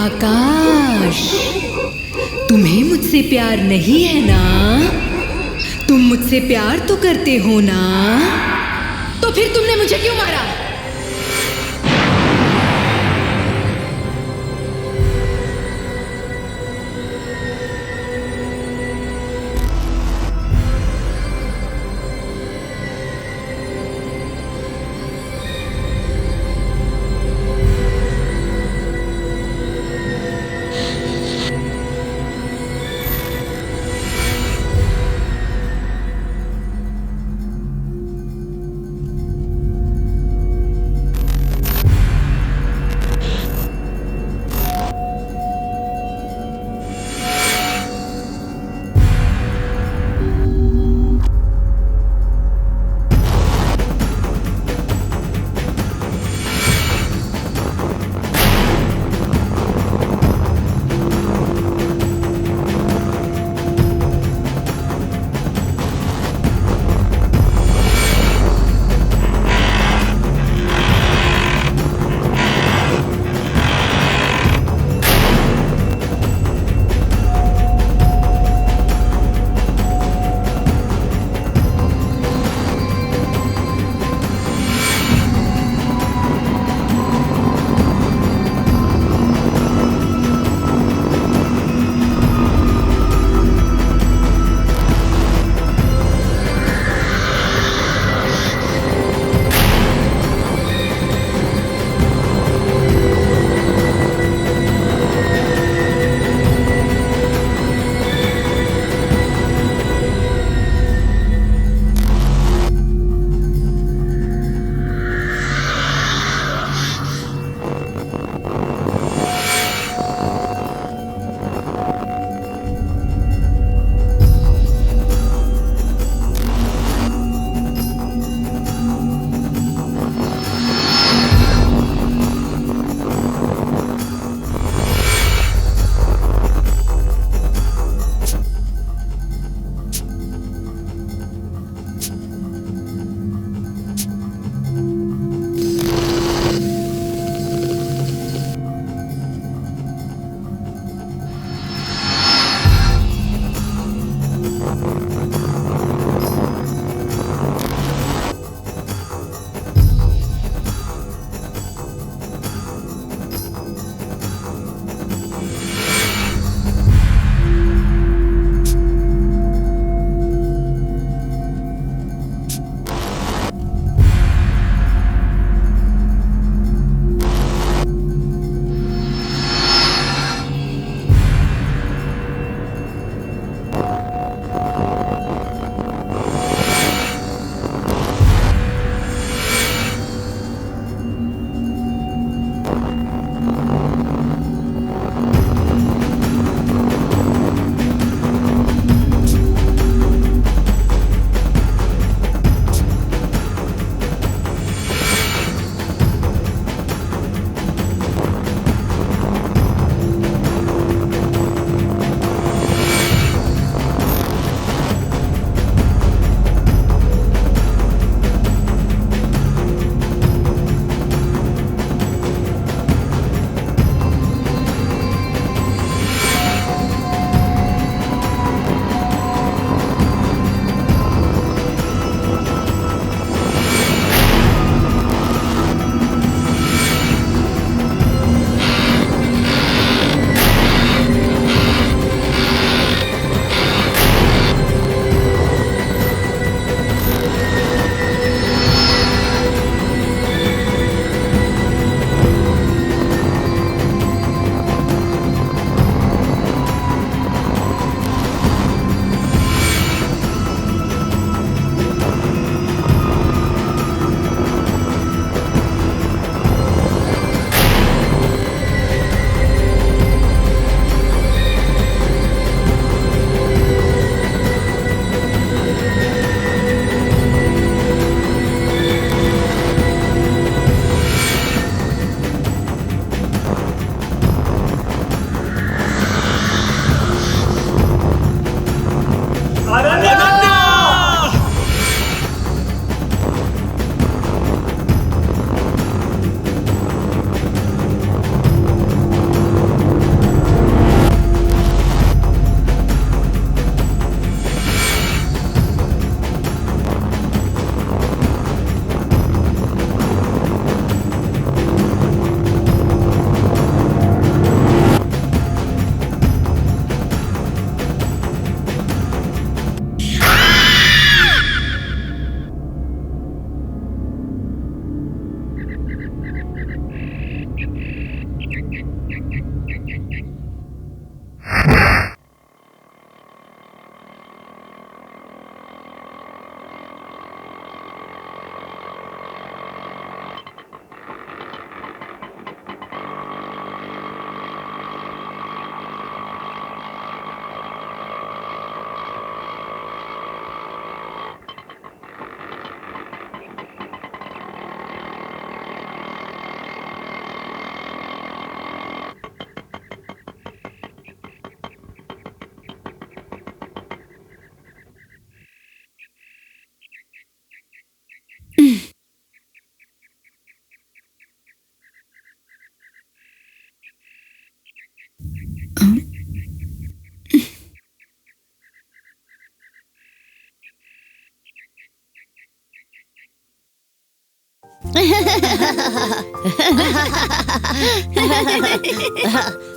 आकाश, तुम्हें मुझसे प्यार नहीं है ना? तुम मुझसे प्यार तो करते हो ना? तो फिर तुमने मुझे क्यों मारा?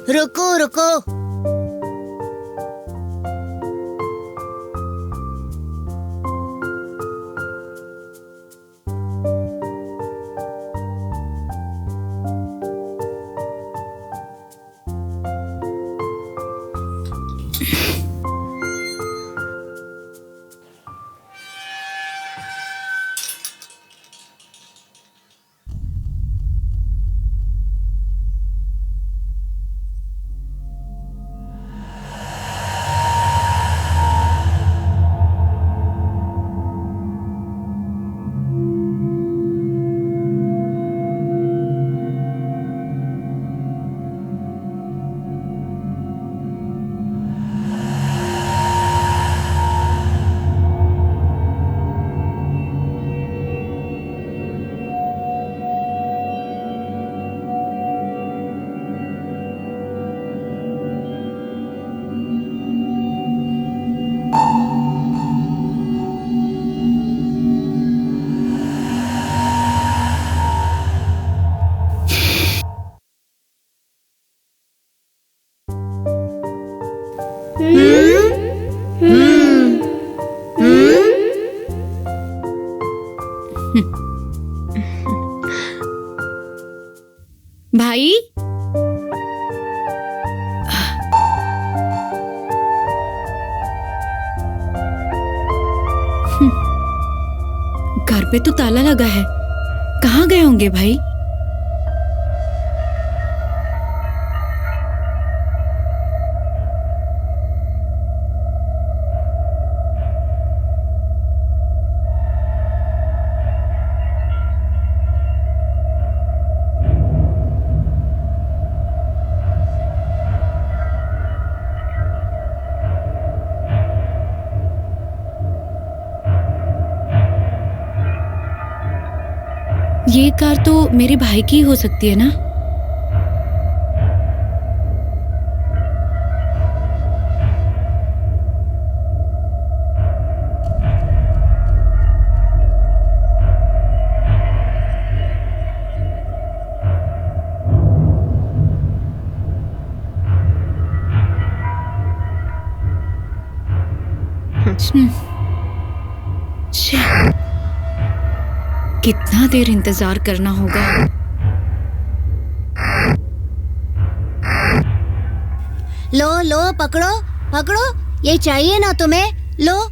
रुको रुको। भाई, घर पे तो ताला लगा है। कहाँ गए होंगे भाई? ये कार तो मेरे भाई की ही हो सकती है ना? छे, कितना देर इंतजार करना होगा। लो लो, पकड़ो पकड़ो, ये चाहिए ना तुम्हें, लो।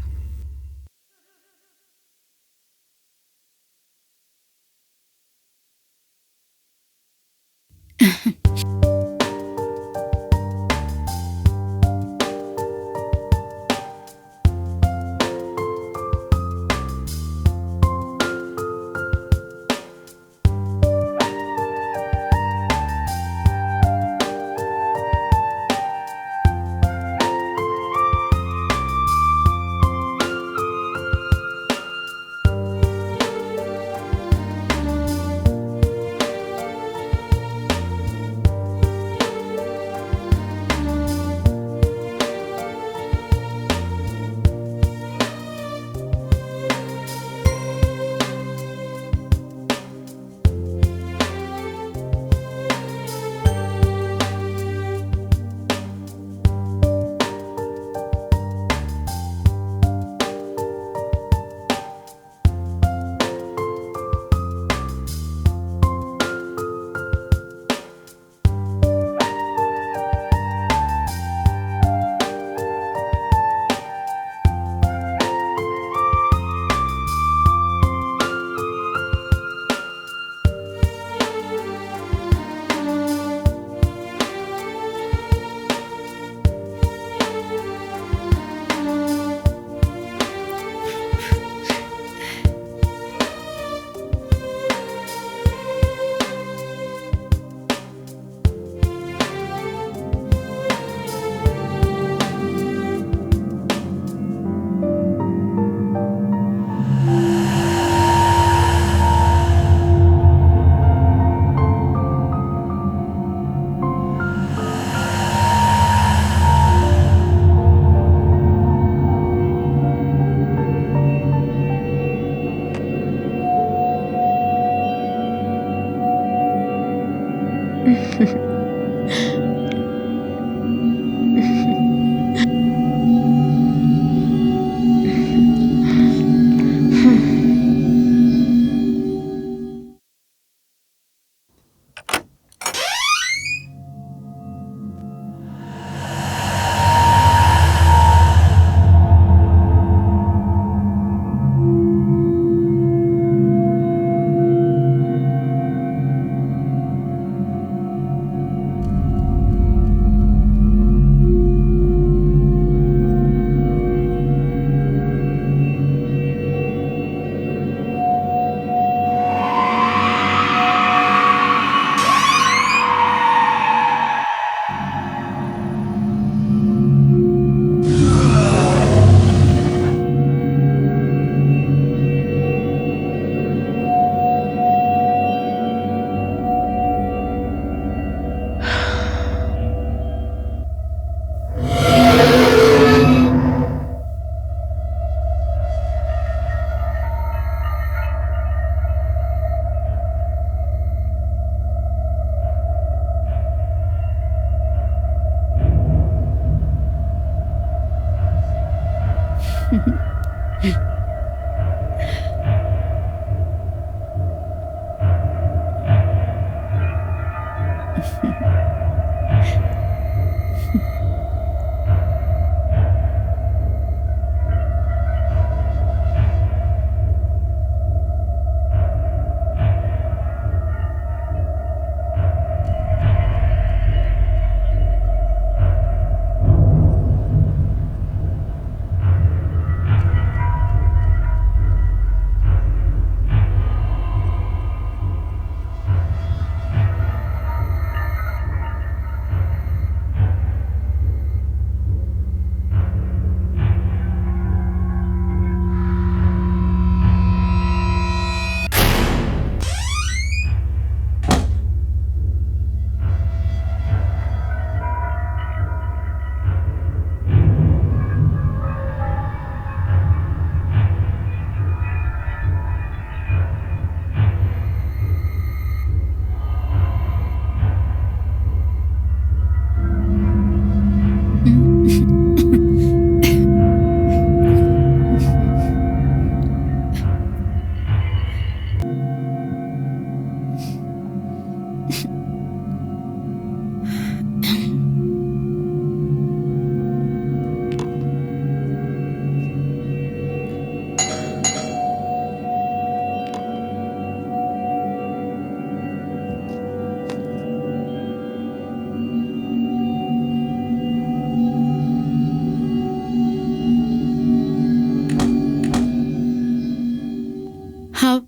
हाँ,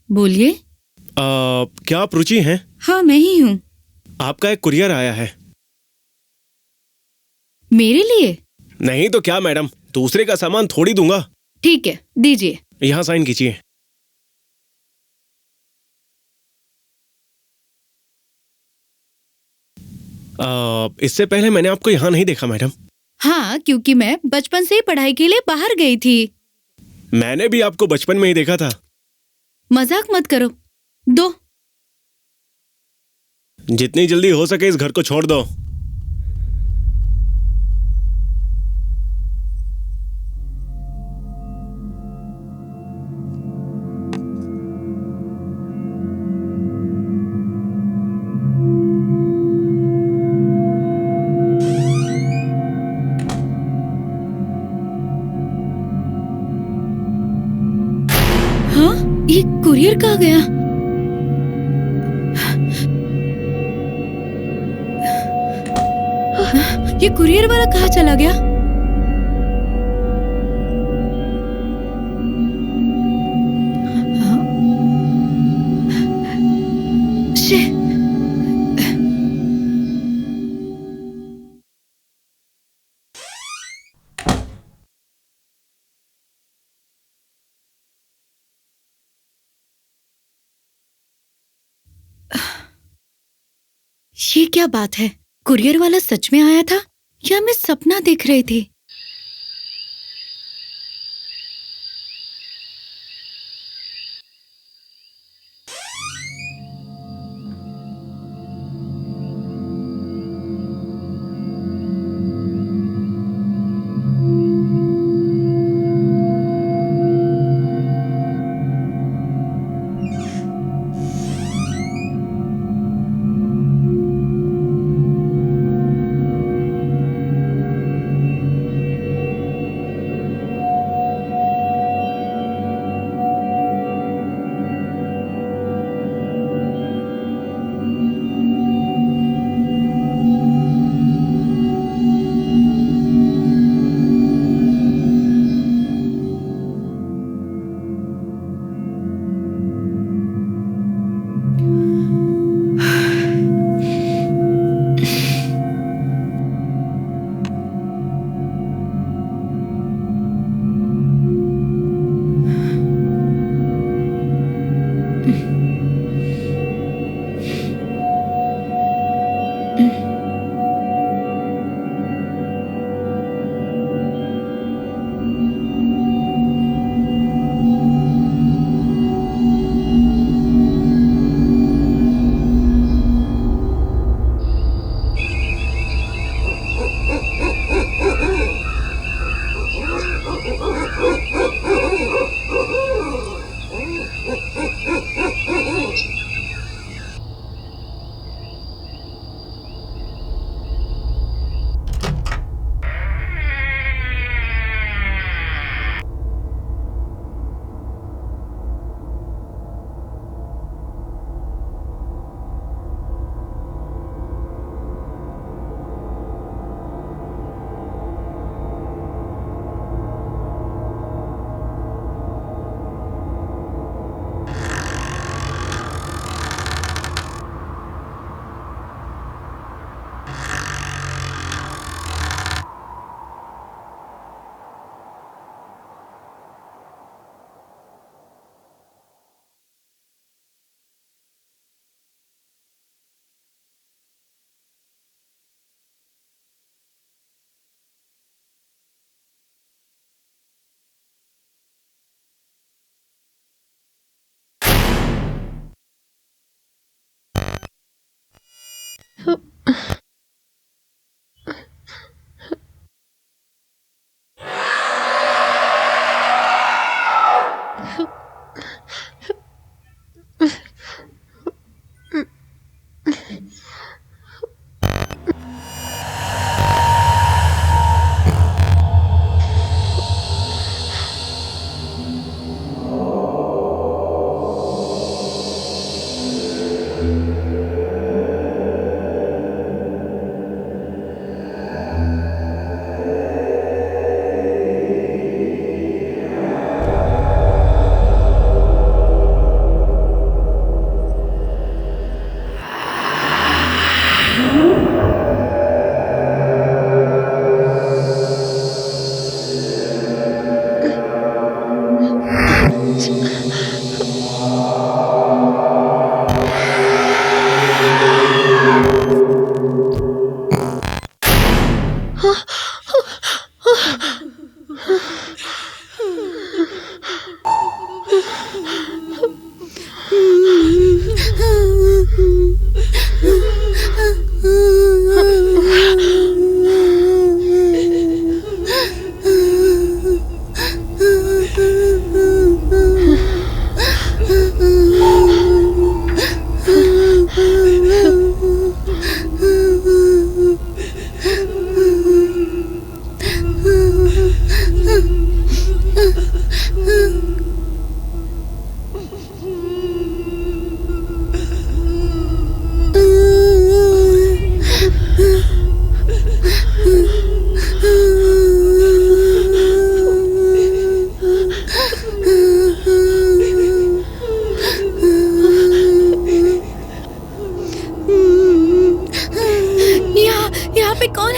बोलिए। क्या आप रुचि हैं? हाँ, मैं ही हूँ। आपका एक कुरियर आया है। मेरे लिए? नहीं तो क्या मैडम, दूसरे का सामान थोड़ी दूंगा। ठीक है, दीजिए। यहाँ साइन कीजिए। इससे पहले मैंने आपको यहाँ नहीं देखा मैडम। हाँ, क्योंकि मैं बचपन से ही पढ़ाई के लिए बाहर गई थी। मैंने भी आपको बचपन में ही देखा था। मजाक मत करो। दो। जितनी जल्दी हो सके इस घर को छोड़ दो। हाँ, ये कुरियर कहाँ गया? ये कुरियर वाला कहाँ चला गया? हाँ? शे! ये क्या बात है? कुरियर वाला सच में आया था या मैं सपना देख रही थी?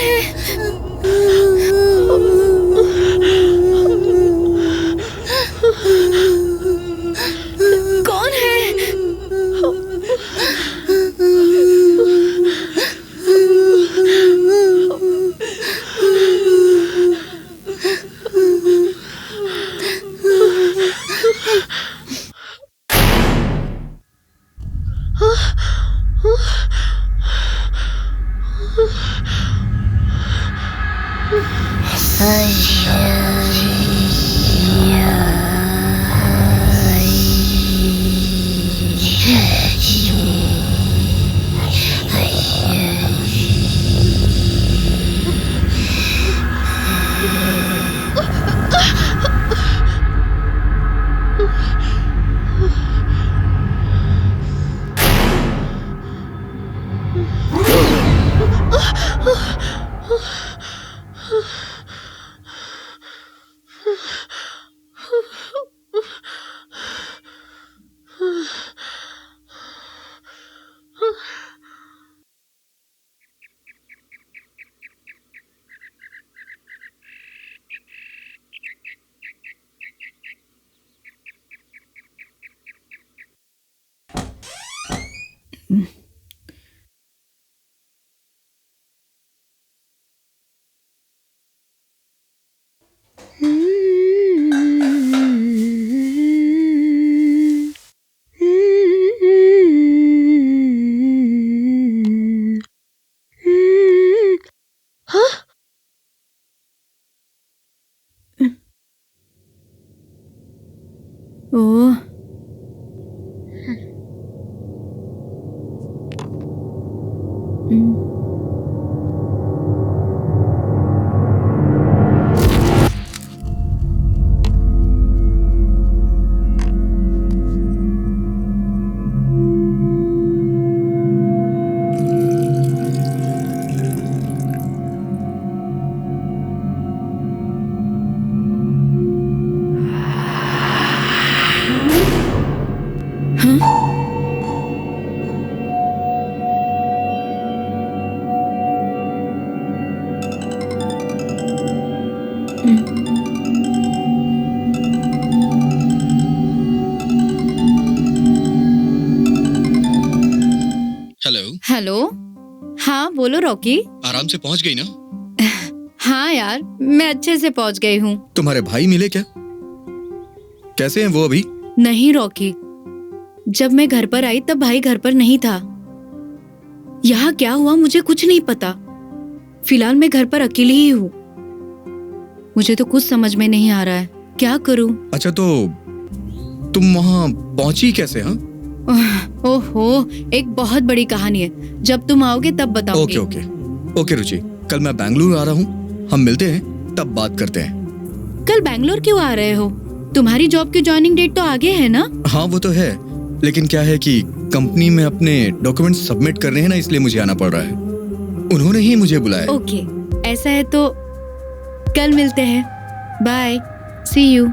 है? कौन है? ओह, हेलो। हेलो। हाँ बोलो रॉकी। आराम से पहुंच गई ना? हाँ यार, मैं अच्छे से पहुंच गई हूँ। तुम्हारे भाई मिले क्या? कैसे हैं वो अभी? नहीं रॉकी, जब मैं घर पर आई तब भाई घर पर नहीं था। यहाँ क्या हुआ मुझे कुछ नहीं पता। फिलहाल मैं घर पर अकेली ही हूँ। मुझे तो कुछ समझ में नहीं आ रहा है, क्या करूँ? अच्छा तो तुम वहां पहुंची कैसे? हाँ, ओहो, एक बहुत बड़ी कहानी है। जब तुम आओगे तब बताऊंगी। ओके ओके ओके रुचि, कल मैं बेंगलुरु आ रहा हूँ, हम मिलते हैं तब बात करते हैं। कल बैंगलोर क्यों आ रहे हो? तुम्हारी जॉब की ज्वाइनिंग डेट तो आगे है ना? हाँ वो तो है, लेकिन क्या है कि कंपनी में अपने डॉक्यूमेंट सबमिट कर रहे हैं ना, इसलिए मुझे आना पड़ रहा है। उन्होंने ही मुझे बुलाया। ओके, ऐसा है तो कल मिलते हैं। Bye, C you.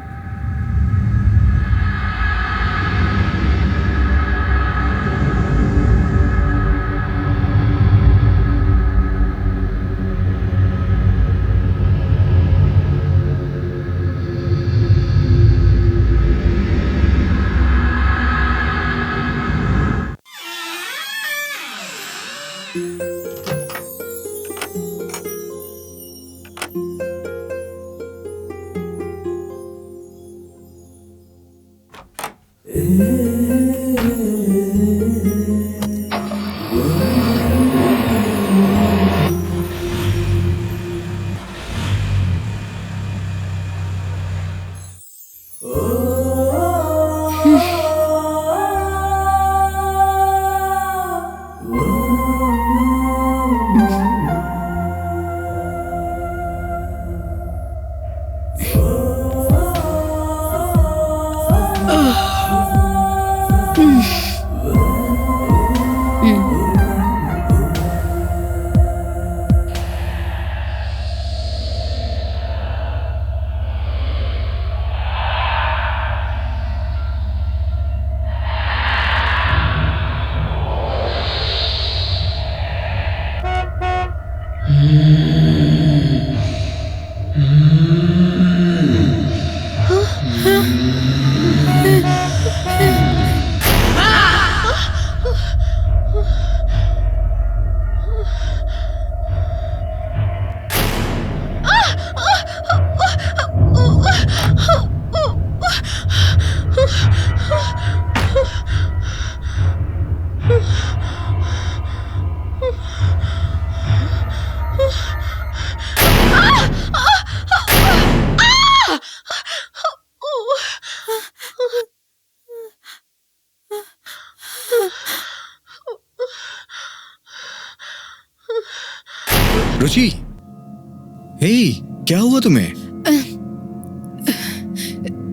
रुचि, हे, क्या हुआ तुम्हें?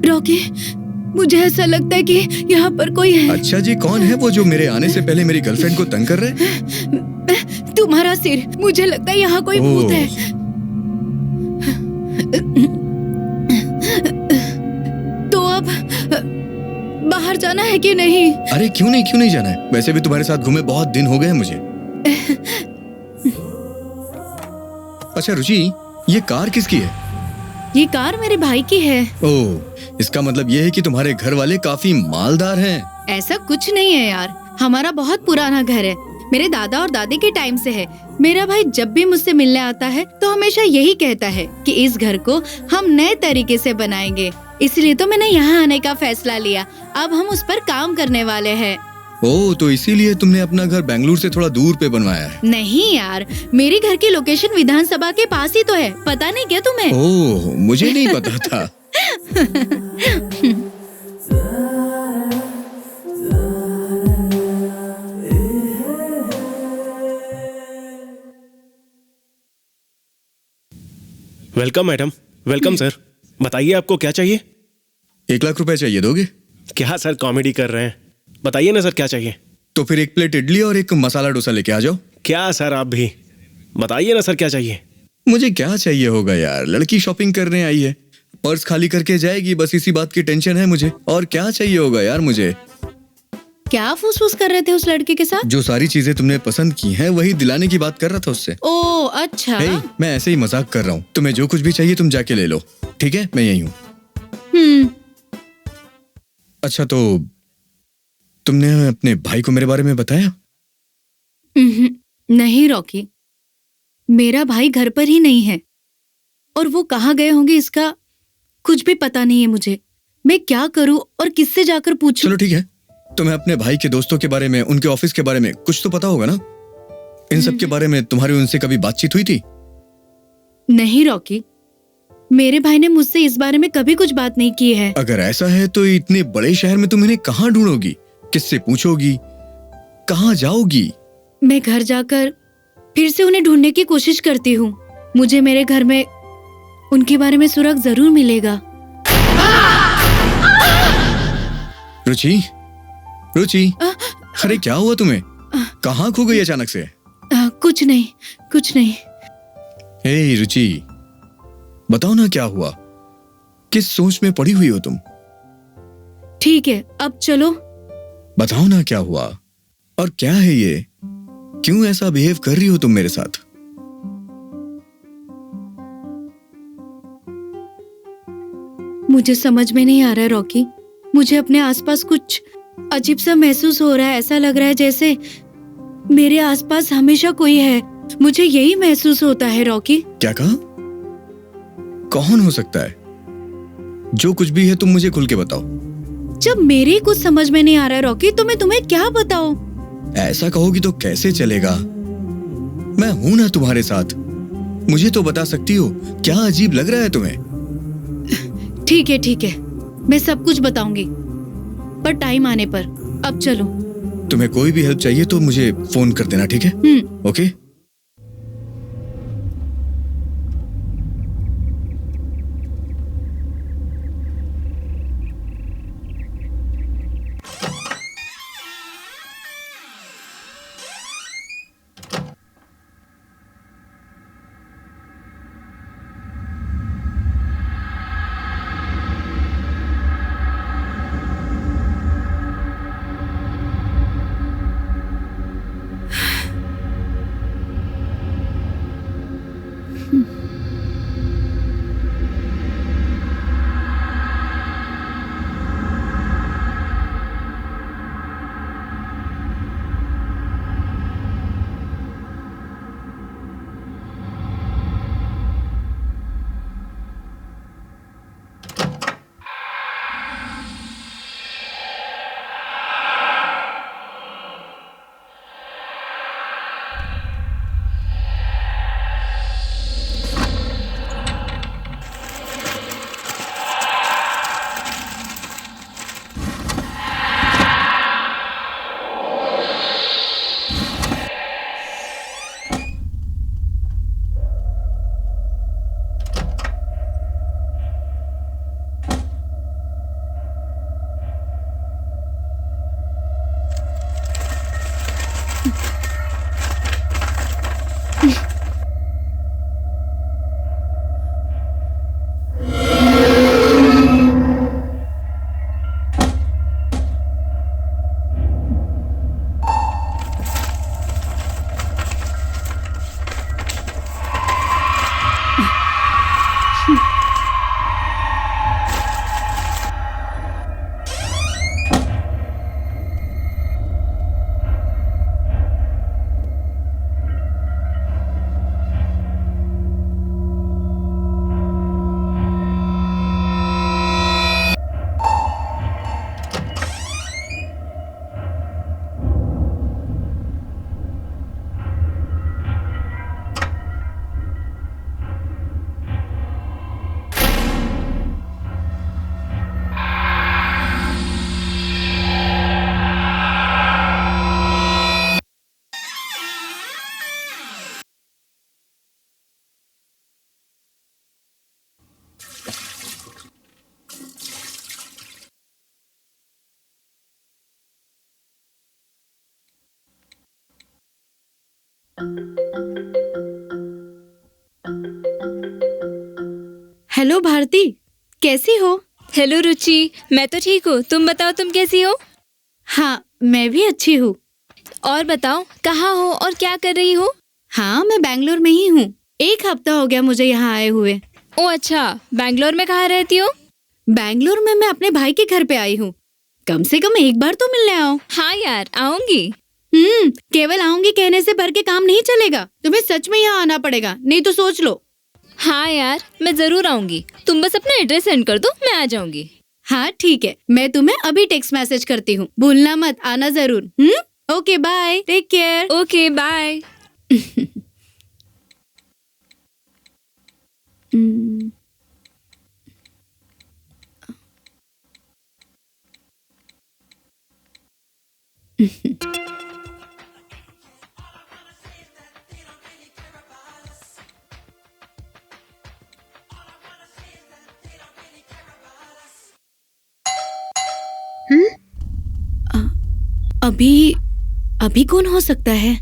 रॉकी, मुझे ऐसा लगता है कि यहाँ पर कोई है। अच्छा जी, कौन है वो जो मेरे आने से पहले मेरी गर्लफ्रेंड को तंग कर रहे हैं? तुम्हारा सिर, मुझे लगता है यहाँ कोई भूत है। तो अब बाहर जाना है कि नहीं? अरे क्यों नहीं जाना है? वैसे भी तुम्हारे साथ घूमे बहुत दिन हो गए हैं मुझे। अच्छा रुचि, ये कार किसकी है? ये कार मेरे भाई की है। ओह, इसका मतलब ये है कि तुम्हारे घर वाले काफी मालदार हैं। ऐसा कुछ नहीं है यार, हमारा बहुत पुराना घर है, मेरे दादा और दादी के टाइम से है। मेरा भाई जब भी मुझसे मिलने आता है तो हमेशा यही कहता है कि इस घर को हम नए तरीके से बनाएंगे, इसलिए तो मैंने यहाँ आने का फैसला लिया। अब हम उस पर काम करने वाले हैं। ओह, तो इसीलिए तुमने अपना घर बेंगलुरु से थोड़ा दूर पे बनवाया है? नहीं यार, मेरी घर की लोकेशन विधानसभा के पास ही तो है, पता नहीं क्या तुम्हें? ओह, मुझे नहीं पता था। Welcome madam, welcome sir. बताइए आपको क्या चाहिए? 1 लाख रुपए चाहिए, दोगे? क्या सर कॉमेडी कर रहे हैं? बताइए ना सर क्या चाहिए? तो फिर 1 प्लेट इडली और 1 मसाला डोसा लेके आ जाओ। क्या सर आप भी? बताइए ना सर क्या चाहिए? मुझे क्या चाहिए होगा यार, लड़की शॉपिंग करने आई है, पर्स खाली करके जाएगी, बस इसी बात की टेंशन है मुझे। और क्या चाहिए होगा यार मुझे? क्या फुसफुस कर रहे थे उस लड़के के साथ? जो सारी चीजें तुमने पसंद की हैं वही दिलाने की बात कर रहा था उससे। ओ अच्छा। हे, मैं ऐसे ही मजाक कर रहा हूँ। तुम्हें जो कुछ भी चाहिए तुम जाके ले लो, ठीक है? मैं यही हूँ। अच्छा, तो तुमने अपने भाई को मेरे बारे में बताया? नहीं रॉकी, मेरा भाई घर पर ही नहीं है और वो कहाँ गए होंगे इसका कुछ भी पता नहीं है मुझे। मैं क्या करूँ और किससे जाकर पूछूं? चलो ठीक है, तुम्हें अपने भाई के दोस्तों के बारे में, उनके ऑफिस के बारे में कुछ तो पता होगा ना? इन सब के बारे में तुम्हारी उनसे कभी बातचीत हुई थी? नहीं रॉकी, मेरे भाई ने मुझसे इस बारे में कभी कुछ बात नहीं की है। अगर ऐसा है तो इतने बड़े शहर में तुम इन्हें कहाँ ढूंढोगी? किससे पूछोगी? कहाँ जाओगी? मैं घर जाकर फिर से उन्हें ढूंढने की कोशिश करती हूँ। मुझे मेरे घर में उनके बारे में सुराग जरूर मिलेगा। रुचि, रुचि, अरे क्या हुआ तुम्हें? कहाँ खो गई अचानक से? कुछ नहीं। हे रुचि, बताओ ना क्या हुआ? किस सोच में पड़ी हुई हो तुम? ठीक है, अब चलो। बताओ ना क्या हुआ और क्या है ये? क्यों ऐसा बिहेव कर रही हो तुम मेरे साथ? मुझे समझ में नहीं आ रहा है रॉकी, मुझे अपने आसपास कुछ अजीब सा महसूस हो रहा है। ऐसा लग रहा है जैसे मेरे आसपास हमेशा कोई है। मुझे यही महसूस होता है रॉकी। क्या कहा? कौन हो सकता है? जो कुछ भी है तुम मुझे खुल के बताओ। जब मेरे कुछ समझ में नहीं आ रहा है रॉकी, तो मैं तुम्हें क्या बताऊं? ऐसा कहोगी तो कैसे चलेगा? मैं हूं ना तुम्हारे साथ, मुझे तो बता सकती हो। क्या अजीब लग रहा है तुम्हें? ठीक है, मैं सब कुछ बताऊंगी, पर टाइम आने पर। अब चलो। तुम्हें कोई भी हेल्प चाहिए तो मुझे फोन कर देना, ठीक है? ओके? हेलो भारती, कैसी हो? हेलो रुचि, मैं तो ठीक हूँ। तुम बताओ, तुम कैसी हो? हाँ, मैं भी अच्छी हूँ। और बताओ, कहाँ हो और क्या कर रही हो? हाँ, मैं बैंगलोर में ही हूँ। 1 हफ्ता हो गया मुझे यहाँ आए हुए। ओ अच्छा, बैंगलोर में कहाँ रहती हो? बैंगलोर में मैं अपने भाई के घर पे आई हूँ। कम से कम एक बार तो मिलने आओ। हाँ यार, आऊंगी। केवल आऊंगी कहने से भर के काम नहीं चलेगा। तुम्हें सच में यहाँ आना पड़ेगा, नहीं तो सोच लो। हाँ यार, मैं जरूर आऊंगी। तुम बस अपना एड्रेस सेंड कर दो, मैं आ जाऊंगी। हाँ ठीक है, मैं तुम्हें अभी टेक्स्ट मैसेज करती हूँ। भूलना मत, आना जरूर। Okay bye, take care. Okay bye. अभी अभी कौन हो सकता है?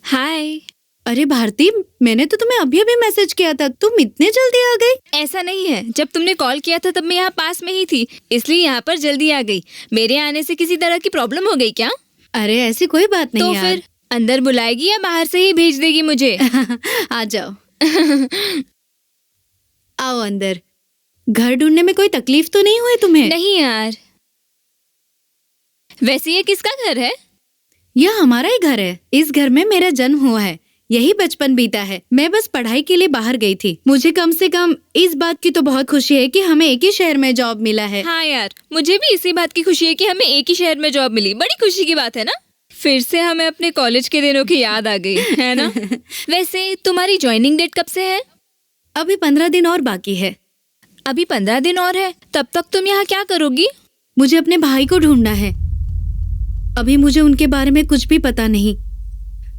हाय। अरे भारती, मैंने तो तुम्हें अभी अभी मैसेज किया था, तुम इतने जल्दी आ गई? ऐसा नहीं है, जब तुमने कॉल किया था तब मैं यहाँ पास में ही थी, इसलिए यहाँ पर जल्दी आ गई। मेरे आने से किसी तरह की प्रॉब्लम हो गई क्या? अरे ऐसी कोई बात नहीं तो यार। फिर अंदर बुलाएगी या बाहर से ही भेज देगी मुझे? आ जाओ। आओ अंदर। घर ढूंढने में कोई तकलीफ तो नहीं हुई तुम्हें? नहीं यार। वैसे ये किसका घर है? यह हमारा ही घर है। इस घर में मेरा जन्म हुआ है, यही बचपन बीता है। मैं बस पढ़ाई के लिए बाहर गई थी। मुझे कम से कम इस बात की तो बहुत खुशी है कि हमें एक ही शहर में जॉब मिला है। हाँ यार, मुझे भी इसी बात की खुशी है कि हमें एक ही शहर में जॉब मिली। बड़ी खुशी की बात है ना। फिर से हमें अपने कॉलेज के दिनों की याद आ गई, है ना? वैसे तुम्हारी ज्वाइनिंग डेट कब से है? अभी 15 दिन और बाकी है। अभी 15 दिन और है? तब तक तुम यहाँ क्या करोगी? मुझे अपने भाई को ढूंढना है। अभी मुझे उनके बारे में कुछ भी पता नहीं।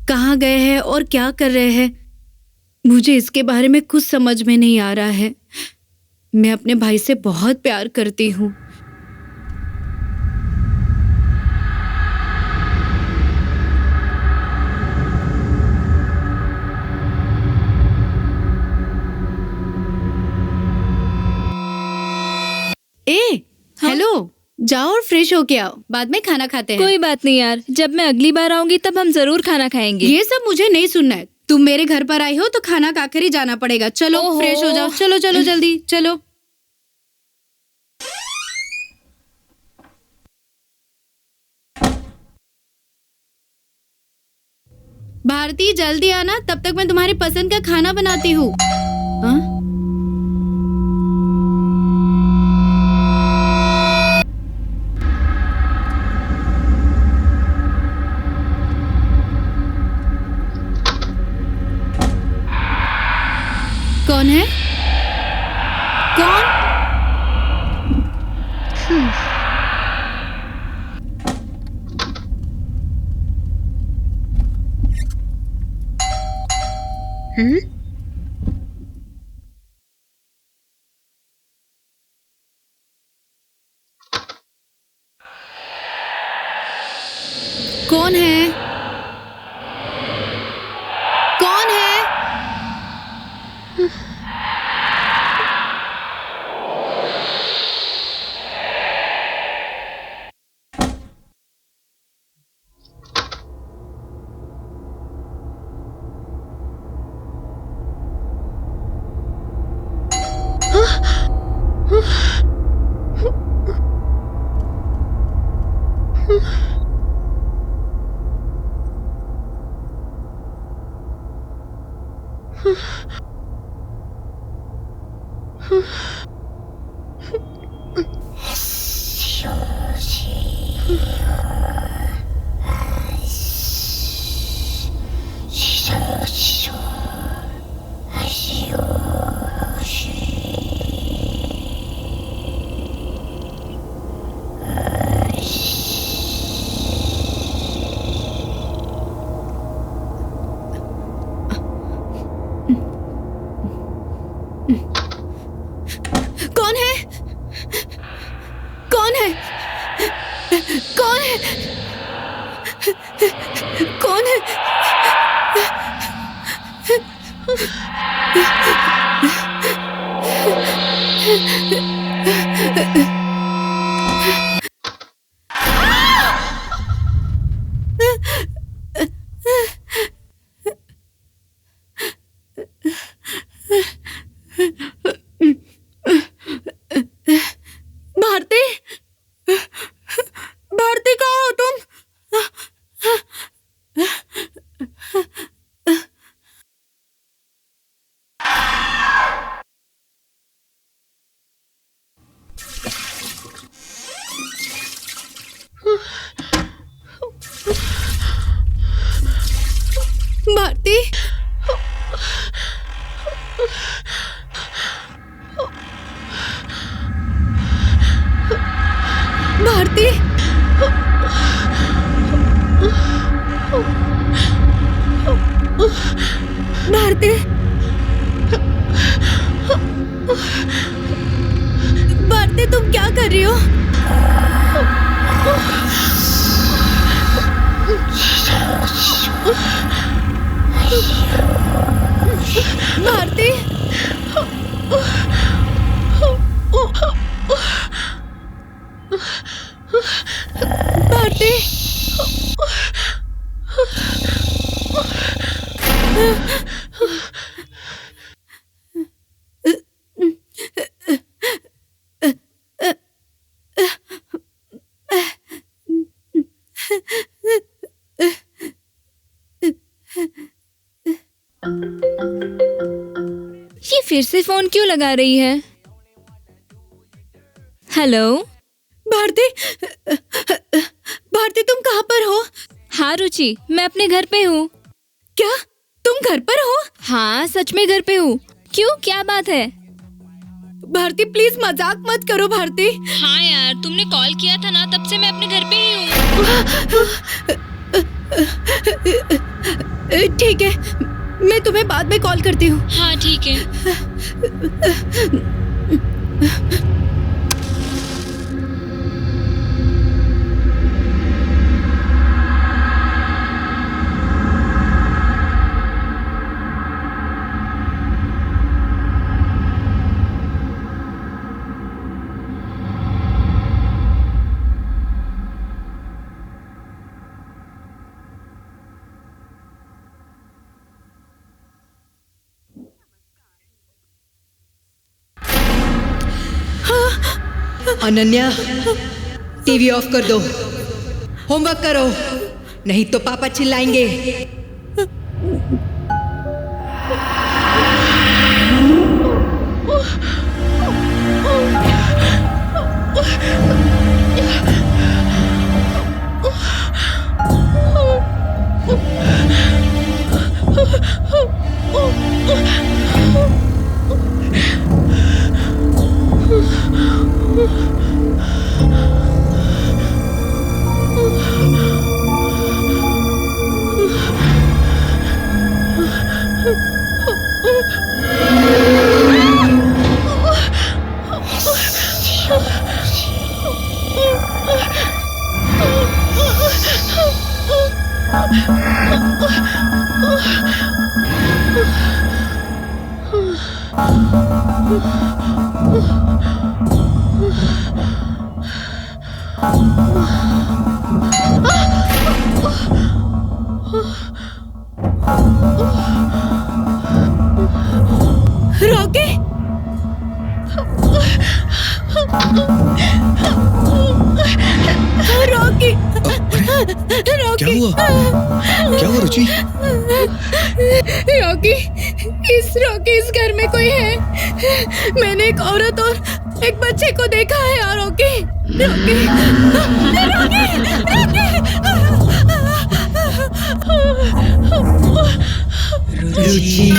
कहाँ गए हैं और क्या कर रहे हैं, मुझे इसके बारे में कुछ समझ में नहीं आ रहा है। मैं अपने भाई से बहुत प्यार करती हूँ। हेलो, जाओ और फ्रेश होके आओ, बाद में खाना खाते हैं। कोई बात नहीं यार, जब मैं अगली बार आऊंगी तब हम जरूर खाना खाएंगे। ये सब मुझे नहीं सुनना है। तुम मेरे घर पर आई हो तो खाना खाकर ही जाना पड़ेगा। चलो ओहो। फ्रेश हो जाओ। चलो चलो जल्दी चलो। भारती जल्दी आना, तब तक मैं तुम्हारी पसंद का खाना बनाती हूँ। हाँ? कौन है? कौन? कौन है? कौन है? कौन है? भारती, भारती कहाँ हो तुम? भारती, भारती, भारती, भारती तुम क्या कर रही हो? भारती, भारती, ये फिर से फोन क्यों लगा रही है? हेलो भारती, भारती तुम कहाँ पर हो? हाँ रुचि, मैं अपने घर पे हूँ। क्या तुम घर पर हो? हाँ सच में घर पे हूँ। क्यों, क्या बात है? भारती प्लीज मजाक मत करो भारती। हाँ यार, तुमने कॉल किया था ना, तब से मैं अपने घर पे ही हूँ। ठीक है, मैं तुम्हें बाद में कॉल करती हूँ। हाँ ठीक है। अनन्या, टीवी ऑफ कर दो, होमवर्क करो, नहीं तो पापा चिल्लाएंगे। रॉकी, रॉकी, क्या हुआ? क्या हुआ रुचि? रॉकी, इस घर में कोई है। मैंने एक औरत और एक बच्चे को देखा है यार। रॉकी, रॉकी, रुचि,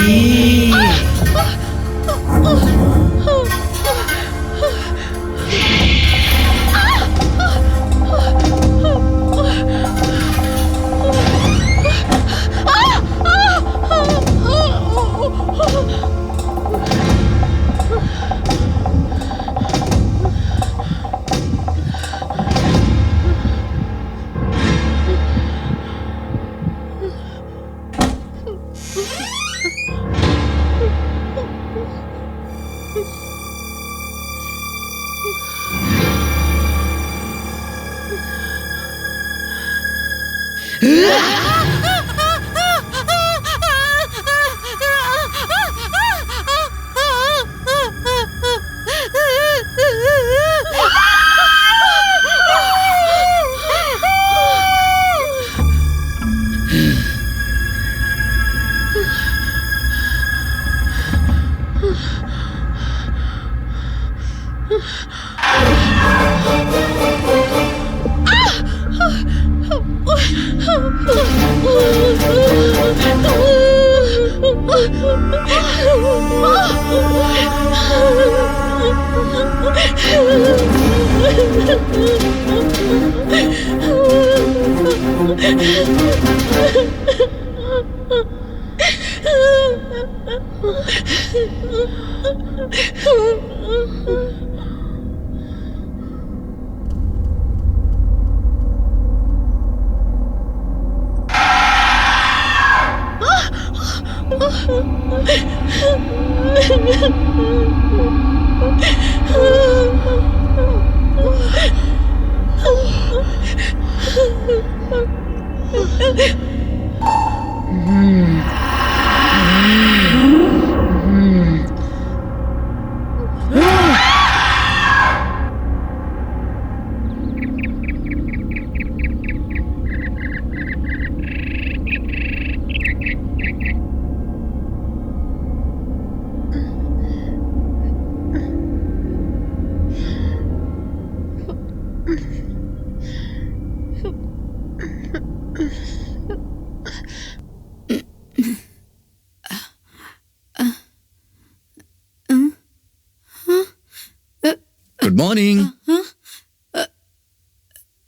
गुड मॉर्निंग।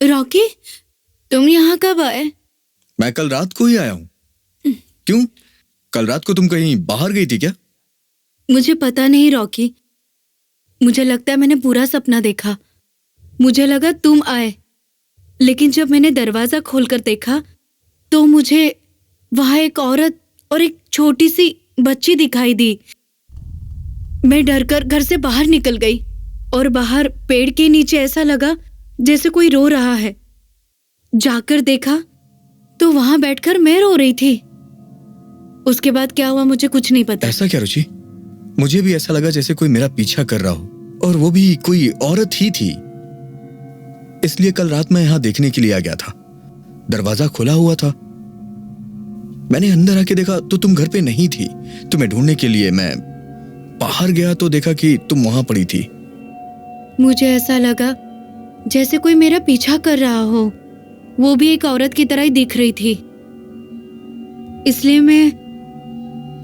रॉकी, तुम यहाँ कब आए? मैं कल रात को ही आया हूँ। क्यों, कल रात को तुम कहीं बाहर गई थी क्या? मुझे पता नहीं रॉकी, मुझे लगता है मैंने पूरा सपना देखा। मुझे लगा तुम आए, लेकिन जब मैंने दरवाजा खोलकर देखा तो मुझे वहां एक औरत और एक छोटी सी बच्ची दिखाई दी। मैं डरकर घर से बाहर निकल गई और बाहर पेड़ के नीचे ऐसा लगा जैसे कोई रो रहा है। जाकर देखा तो वहां बैठकर मैं रो रही थी। उसके बाद क्या हुआ मुझे कुछ नहीं पता। ऐसा क्या रुचि? मुझे भी ऐसा लगा जैसे कोई मेरा पीछा कर रहा हो, और वो भी कोई औरत ही थी। इसलिए कल रात मैं यहाँ देखने के लिए आ गया था। दरवाजा खुला हुआ था, मैंने अंदर आके देखा तो तुम घर पे नहीं थी। तुम्हें ढूंढने के लिए मैं बाहर गया तो देखा कि तुम वहां पड़ी थी। मुझे ऐसा लगा जैसे कोई मेरा पीछा कर रहा हो, वो भी एक औरत की तरह ही दिख रही थी। इसलिए मैं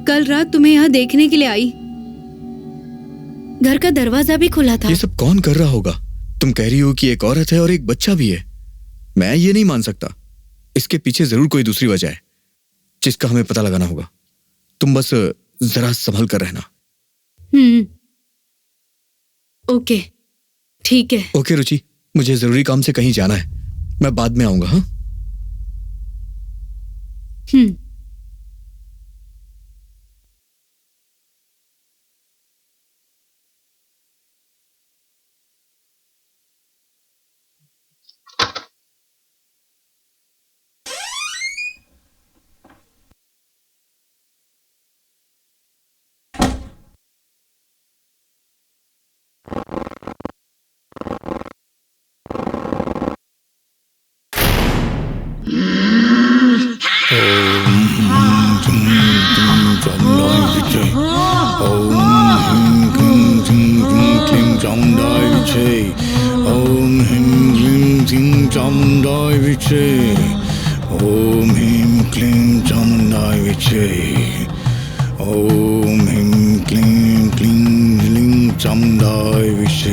कल रात तुम्हें यहाँ देखने के लिए आई। घर का दरवाजा भी खुला था। ये सब कौन कर रहा होगा? तुम कह रही हो कि एक औरत है और एक बच्चा भी है। मैं ये नहीं मान सकता। इसके पीछे जरूर कोई दूसरी वजह है जिसका हमें पता लगाना होगा। तुम बस जरा संभल कर रहना। ओके, ठीक है। ओके रुचि, मुझे जरूरी काम से कहीं जाना है, मैं बाद में आऊंगा। हाँ, ओम ह्रीं क्लीं चामुंडाय विचे। ओम ह्रीं क्लीं क्लीं ह्लीं चामुंडाय विचे।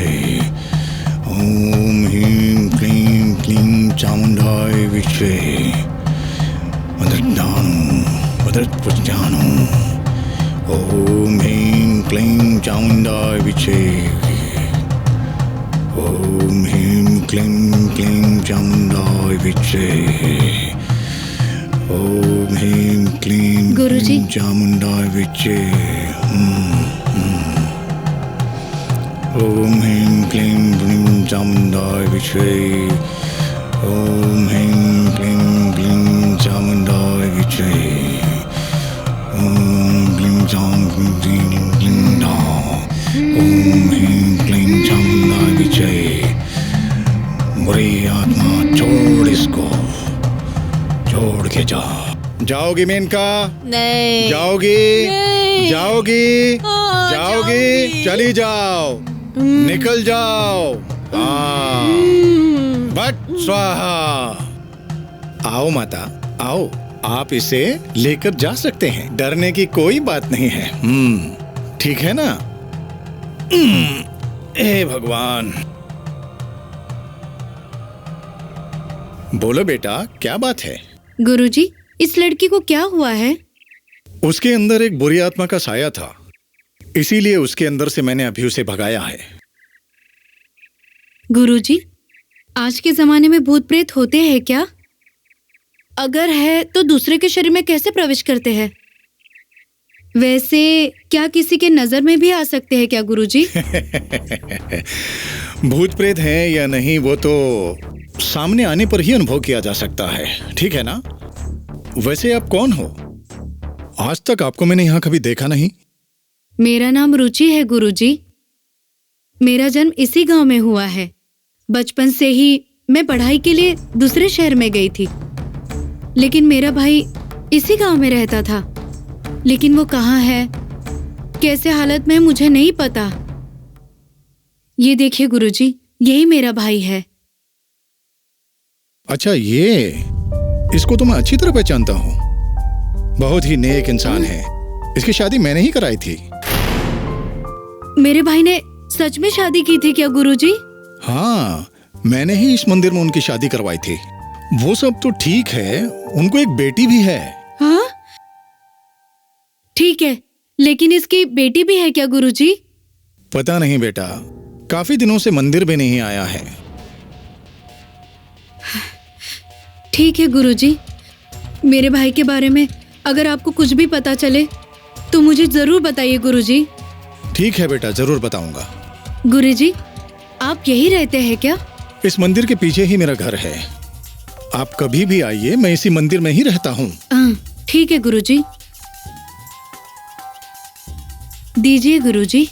ओम ह्रीं क्लीं क्लीं चामुंडाय विचे। वदत्पुजानो ओम ह्रीं क्लीं चामुंडाय विचे। ओम ह्रीं क्लीं क्लीं चामुंडाय विचे। ओम ह्रीं क्लीं गुरुजी। क्लीं चामुंडाय विचे। ओम ह्रीं क्लीं क्लीं चामुंडाय विचे। ओम ह्रीं क्लीं क्लीं विचये ओम क्लीं चामुंडाय क्लीं डा ओम ह्रीं क्लीं चामुंडाय विचये। बुरी आत्मा छोड़ इसको, छोड़ के जा। जाओगी मेनका? नहीं। जाओगी? नहीं। जाओगी? हाँ, जाओगी? चली जाओ, निकल जाओ। हाँ, बट स्वाहा। आओ माता, आओ, आप इसे लेकर जा सकते हैं, डरने की कोई बात नहीं है। ठीक है ना? हे भगवान। बोलो बेटा, क्या बात है? गुरुजी, इस लड़की को क्या हुआ है? उसके अंदर एक बुरी आत्मा का साया था, इसीलिए उसके अंदर से मैंने अभी उसे भगाया है। गुरुजी, आज के जमाने में भूत प्रेत होते हैं क्या? अगर है तो दूसरे के शरीर में कैसे प्रवेश करते हैं? वैसे क्या किसी के नजर में भी आ सकते हैं क्या गुरुजी? भूत प्रेत है या नहीं वो तो सामने आने पर ही अनुभव किया जा सकता है, ठीक है ना? वैसे आप कौन हो? आज तक आपको मैंने यहाँ कभी देखा नहीं। मेरा नाम रुचि है गुरुजी। मेरा जन्म इसी गांव में हुआ है। बचपन से ही मैं पढ़ाई के लिए दूसरे शहर में गई थी, लेकिन मेरा भाई इसी गांव में रहता था। लेकिन वो कहाँ है, कैसे हालत में, मुझे नहीं पता। ये देखिए गुरुजी, यही मेरा भाई है। अच्छा, ये इसको तो मैं अच्छी तरह पहचानता हूँ। बहुत ही नेक इंसान है। इसकी शादी मैंने ही कराई थी। मेरे भाई ने सच में शादी की थी क्या गुरुजी? हाँ, मैंने ही इस मंदिर में उनकी शादी करवाई थी। वो सब तो ठीक है, उनको एक बेटी भी है। हाँ, ठीक है, लेकिन इसकी बेटी भी है क्या गुरुजी? पता नहीं बेटा, काफी दिनों से मंदिर भी नहीं आया है। ठीक है गुरुजी, मेरे भाई के बारे में अगर आपको कुछ भी पता चले तो मुझे जरूर बताइए गुरुजी। ठीक है बेटा, जरूर बताऊंगा। गुरुजी, आप यही रहते हैं क्या? इस मंदिर के पीछे ही मेरा घर है। आप कभी भी आइए, मैं इसी मंदिर में ही रहता हूँ। ठीक है गुरुजी। दीजिए गुरुजी।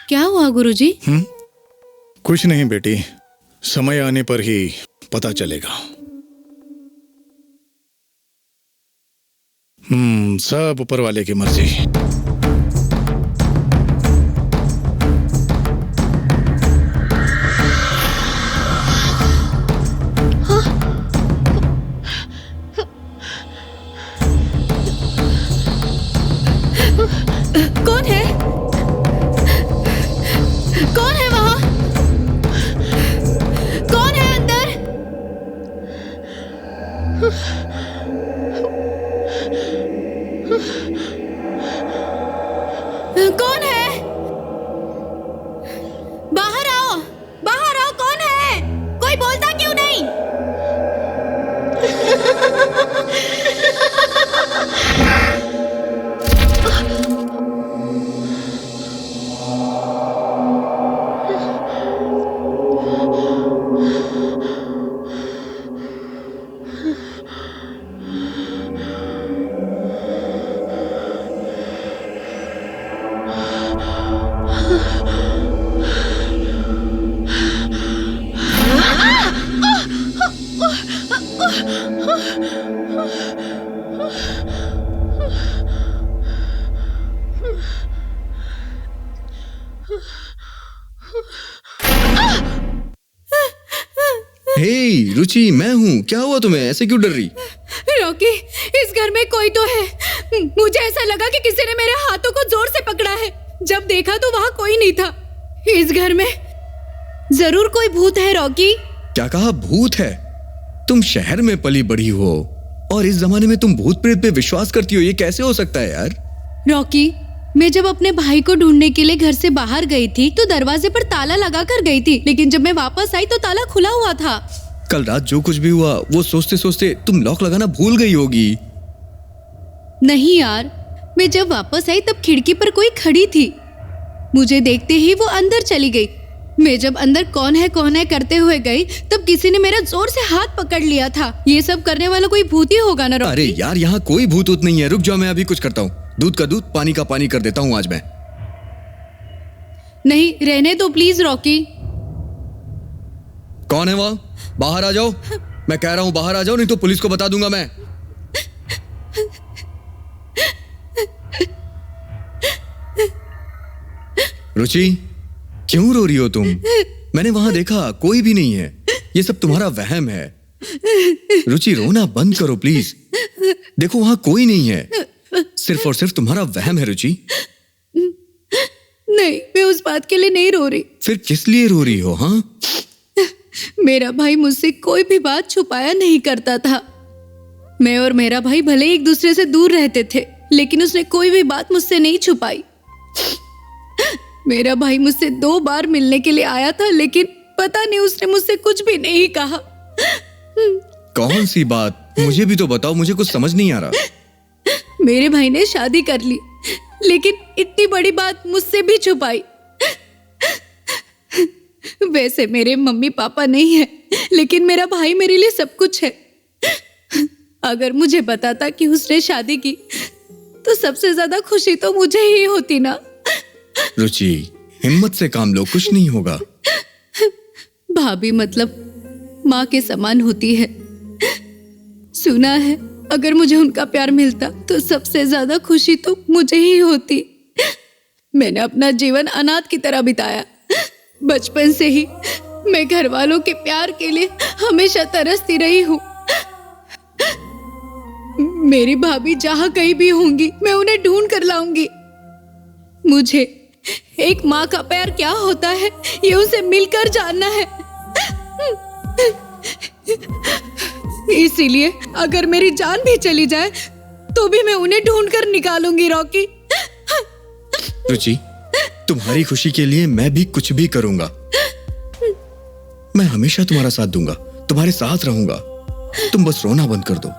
क्या हुआ गुरुजी? कुछ नहीं बेटी, समय आने पर ही पता चलेगा। सब ऊपर वाले की मर्जी। कौन है? कौन है वहां? कौन है अंदर? कौन है? बाहर आओ, बाहर आओ, कौन है? कोई बोलता क्यों नहीं? हे रुचि, मैं हूँ। क्या हुआ तुम्हें? ऐसे क्यों डर रही? रॉकी, इस घर में कोई तो है। मुझे ऐसा लगा कि किसी ने मेरे हाथों को जोर से पकड़ा है। जब देखा तो वहाँ कोई नहीं था। इस घर में जरूर कोई भूत है। रॉकी, क्या कहा? भूत है? तुम शहर में पली बड़ी हो और इस जमाने में तुम भूत प्रेत पे विश्वास करती हो? ये कैसे हो सकता है यार? रॉकी, मैं जब अपने भाई को ढूंढने के लिए घर से बाहर गई थी तो दरवाजे पर ताला लगा कर गई थी, लेकिन जब मैं वापस आई तो ताला खुला हुआ था। कल रात जो कुछ भी हुआ वो सोचते सोचते तुम लॉक लगाना भूल गई होगी। नहीं यार, मैं जब वापस आई तब खिड़की पर कोई खड़ी थी। मुझे देखते ही वो अंदर चली गई। मैं जब अंदर कौन है करते हुए गई तब किसी ने मेरा जोर से हाथ पकड़ लिया था। ये सब करने वाला कोई भूत ही होगा ना रॉकी? अरे यार, यहाँ कोई भूत ऊत नहीं है। रुक जाओ, मैं अभी कुछ करता हूँ। दूध का दूध, पानी का पानी कर देता हूँ आज मैं। नहीं, रहने दो प्लीज रॉकी। कौन है वहाँ? बाहर आ जाओ। मैं कह रहा हूँ बाहर आ जाओ, नहीं तो पुलिस को बता दूंगा मैं। रुचि, क्यों रो रही हो तुम? मैंने वहां देखा, कोई भी नहीं है। ये सब तुम्हारा वहम है। रुचि, रोना बंद करो प्लीज। देखो वहां कोई नहीं है, सिर्फ और सिर्फ तुम्हारा वहम है। रुचि, नहीं, मैं उस बात के लिए नहीं रो रही। फिर किस लिए रो रही हो? हाँ, मेरा भाई मुझसे कोई भी बात छुपाया नहीं करता था। मैं और मेरा भाई भले ही एक दूसरे से दूर रहते थे, लेकिन उसने कोई भी बात मुझसे नहीं छुपाई। मेरा भाई मुझसे 2 बार मिलने के लिए आया था, लेकिन पता नहीं उसने मुझसे कुछ भी नहीं कहा। कौन सी बात? मुझे भी तो बताओ, मुझे कुछ समझ नहीं आ रहा। मेरे भाई ने शादी कर ली, लेकिन इतनी बड़ी बात मुझसे भी छुपाई। वैसे मेरे मम्मी पापा नहीं है, लेकिन मेरा भाई मेरे लिए सब कुछ है। अगर मुझे बताता कि उसने शादी की तो सबसे ज्यादा खुशी तो मुझे ही होती ना। रुचि, हिम्मत से काम लो, कुछ नहीं होगा। भाभी मतलब माँ के समान होती है। सुना है अगर मुझे उनका प्यार मिलता तो सबसे ज्यादा खुशी तो मुझे ही होती। मैंने अपना जीवन अनाथ की तरह बिताया। बचपन से ही मैं घर वालों के प्यार के लिए हमेशा तरसती रही हूँ। मेरी भाभी जहाँ कहीं भी होंगी मैं उन्हें ढूंढ कर लाऊंगी। मुझे एक माँ का प्यार क्या होता है ये उसे मिलकर जानना है। इसीलिए अगर मेरी जान भी चली जाए तो भी मैं उन्हें ढूंढ कर निकालूंगी रॉकी। रुचि, तुम्हारी खुशी के लिए मैं भी कुछ भी करूंगा। मैं हमेशा तुम्हारा साथ दूंगा, तुम्हारे साथ रहूंगा। तुम बस रोना बंद कर दो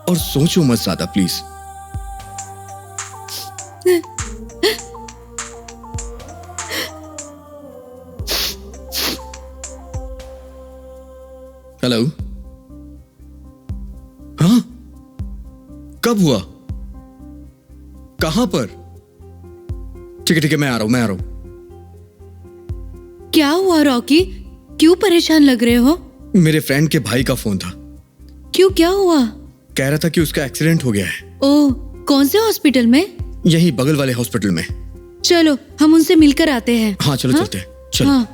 और सोचो मत ज्यादा प्लीज। हेलो। हाँ, कब हुआ? कहां पर? ठीक है, मैं आ रहा हूं। क्या हुआ रॉकी? क्यों परेशान लग रहे हो? मेरे फ्रेंड के भाई का फोन था। क्यों, क्या हुआ? कह रहा था कि उसका एक्सीडेंट हो गया है। ओह, कौन से हॉस्पिटल में? यही बगल वाले हॉस्पिटल में। चलो हम उनसे मिलकर आते हैं। हाँ चलो, चलते हैं। चलो। हाँ।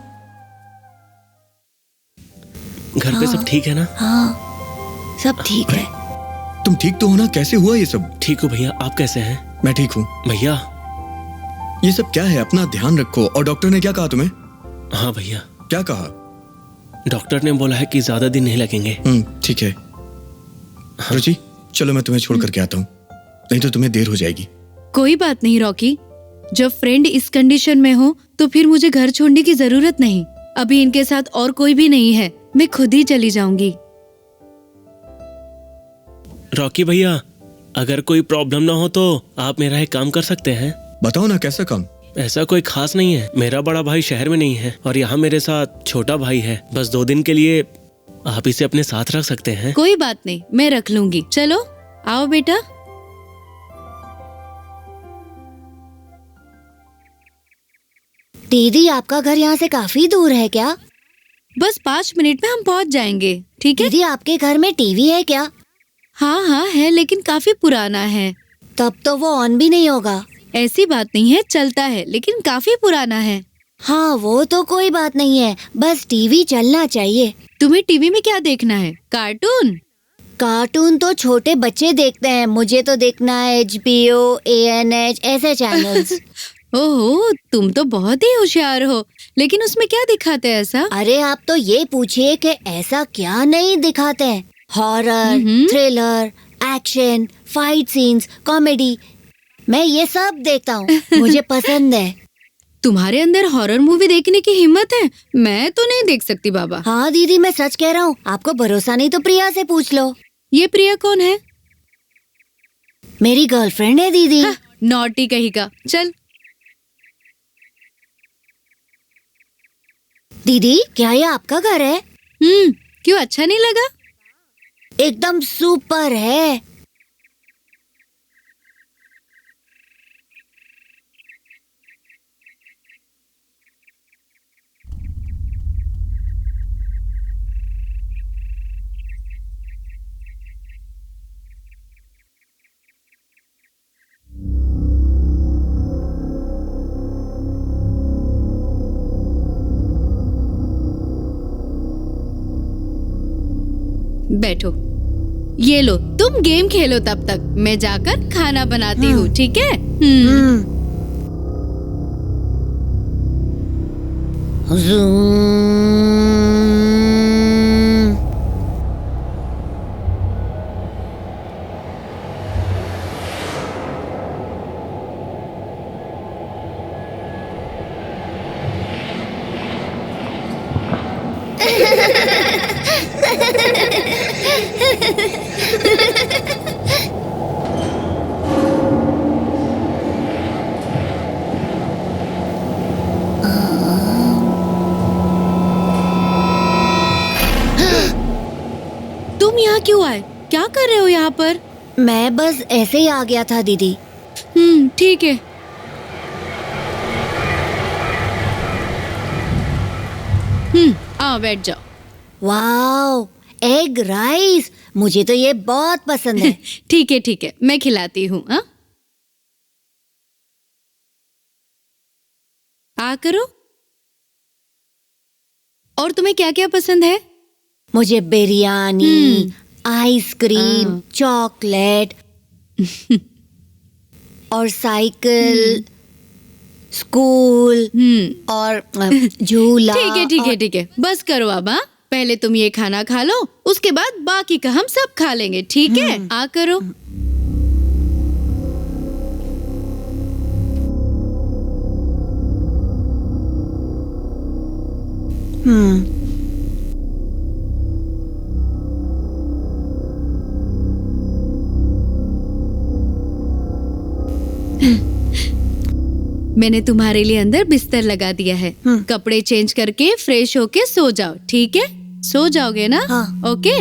घर पे सब ठीक है ना? हाँ, सब ठीक है। तुम ठीक तो हो ना? कैसे हुआ ये सब? ठीक हो भैया, आप कैसे हैं? मैं ठीक हूँ। भैया। ये सब क्या है? अपना ध्यान रखो। और डॉक्टर ने क्या कहा तुम्हें? हाँ भैया। क्या कहा? डॉक्टर ने बोला है कि ज्यादा दिन नहीं लगेंगे। ठीक है। रुचि, चलो मैं तुम्हें छोड़ करके आता हूँ, नहीं तो तुम्हें देर हो जाएगी। कोई बात नहीं रॉकी, जब फ्रेंड इस कंडीशन में हो तो फिर मुझे घर छोड़ने की जरूरत नहीं। अभी इनके साथ और कोई भी नहीं है, मैं खुद ही चली जाऊंगी। रॉकी भैया, अगर कोई प्रॉब्लम ना हो तो आप मेरा एक काम कर सकते हैं। बताओ ना, कैसा काम? ऐसा कोई खास नहीं है। मेरा बड़ा भाई शहर में नहीं है और यहाँ मेरे साथ छोटा भाई है। बस 2 दिन के लिए आप इसे अपने साथ रख सकते हैं। कोई बात नहीं, मैं रख लूंगी। चलो आओ बेटा। दीदी, आपका घर यहाँ से काफी दूर है क्या? बस 5 मिनट में हम पहुँच जाएंगे। ठीक है? दीदी, आपके घर में टीवी है क्या? हाँ हाँ है, लेकिन काफी पुराना है। तब तो वो ऑन भी नहीं होगा। ऐसी बात नहीं है, चलता है, लेकिन काफी पुराना है। हाँ, वो तो कोई बात नहीं है, बस टीवी चलना चाहिए। तुम्हें टीवी में क्या देखना है? कार्टून? कार्टून तो छोटे बच्चे देखते हैं, मुझे तो देखना है HBO, ANH ऐसे चैनल्स। ओहो, तुम तो बहुत ही होशियार हो, लेकिन उसमें क्या दिखाते हैं ऐसा? अरे आप तो ये पूछिए कि ऐसा क्या नहीं दिखाते हैं। Horror, thriller, action, fight scenes, comedy, मैं ये सब देखता हूँ, मुझे पसंद है। तुम्हारे अंदर हॉरर मूवी देखने की हिम्मत है? मैं तो नहीं देख सकती बाबा। हाँ दीदी, मैं सच कह रहा हूँ, आपको भरोसा नहीं तो प्रिया से पूछ लो। ये प्रिया कौन है? मेरी गर्लफ्रेंड है दीदी। हाँ, नॉटी कहीं का। चल। दीदी, क्या ये आपका घर है? क्यों, अच्छा नहीं लगा? एकदम सुपर है। बैठो। ये लो, तुम गेम खेलो, तब तक मैं जाकर खाना बनाती हूँ, ठीक है? तुम यहाँ क्यों आए? क्या कर रहे हो यहाँ पर? मैं बस ऐसे ही आ गया था दीदी। ठीक है। आओ बैठ जाओ। वाओ, एग राइस, मुझे तो ये बहुत पसंद है। ठीक है, मैं खिलाती हूँ। आ करो। और तुम्हें क्या क्या पसंद है? मुझे बिरयानी, आइसक्रीम, चॉकलेट और साइकिल, स्कूल और झूला। ठीक है, बस करो अब। पहले तुम ये खाना खा लो, उसके बाद बाकी का हम सब खा लेंगे, ठीक है? आ करो। मैंने तुम्हारे लिए अंदर बिस्तर लगा दिया है। कपड़े चेंज करके फ्रेश होके सो जाओ, ठीक है? सो जाओगे ना? हाँ। Okay,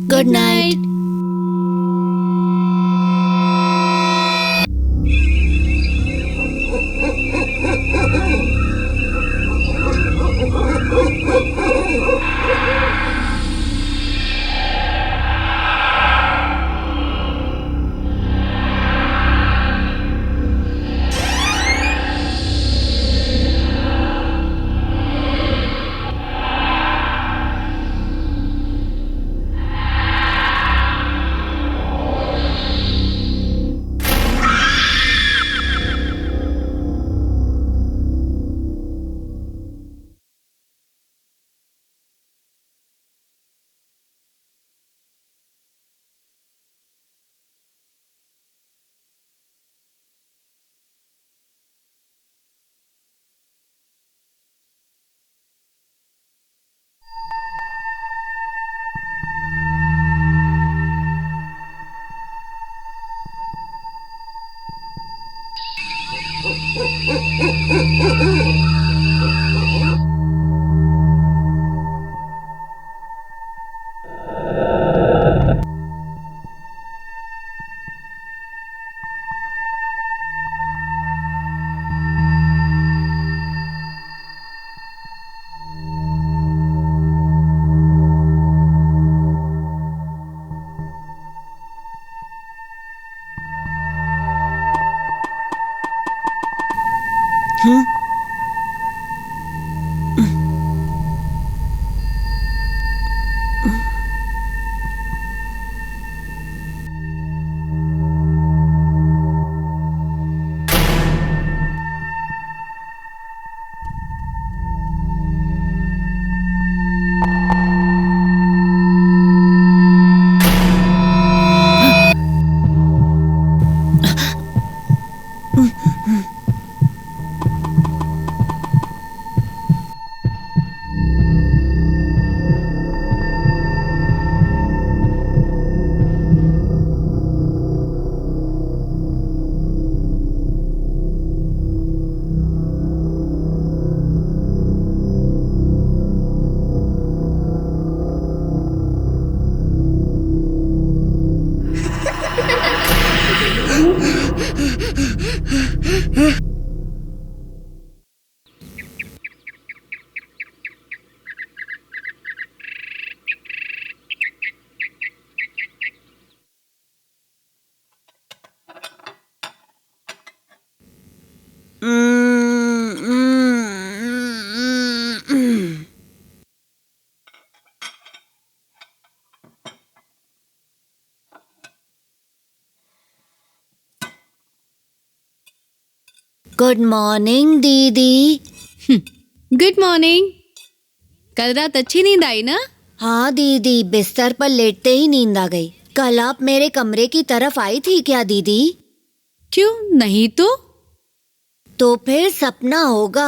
good night. Good morning दीदी। Good morning. कल रात अच्छी नींद आई ना? हाँ दीदी, बिस्तर पर लेटते ही नींद आ गई। कल आप मेरे कमरे की तरफ आई थी क्या दीदी? क्यों नहीं तो फिर सपना होगा।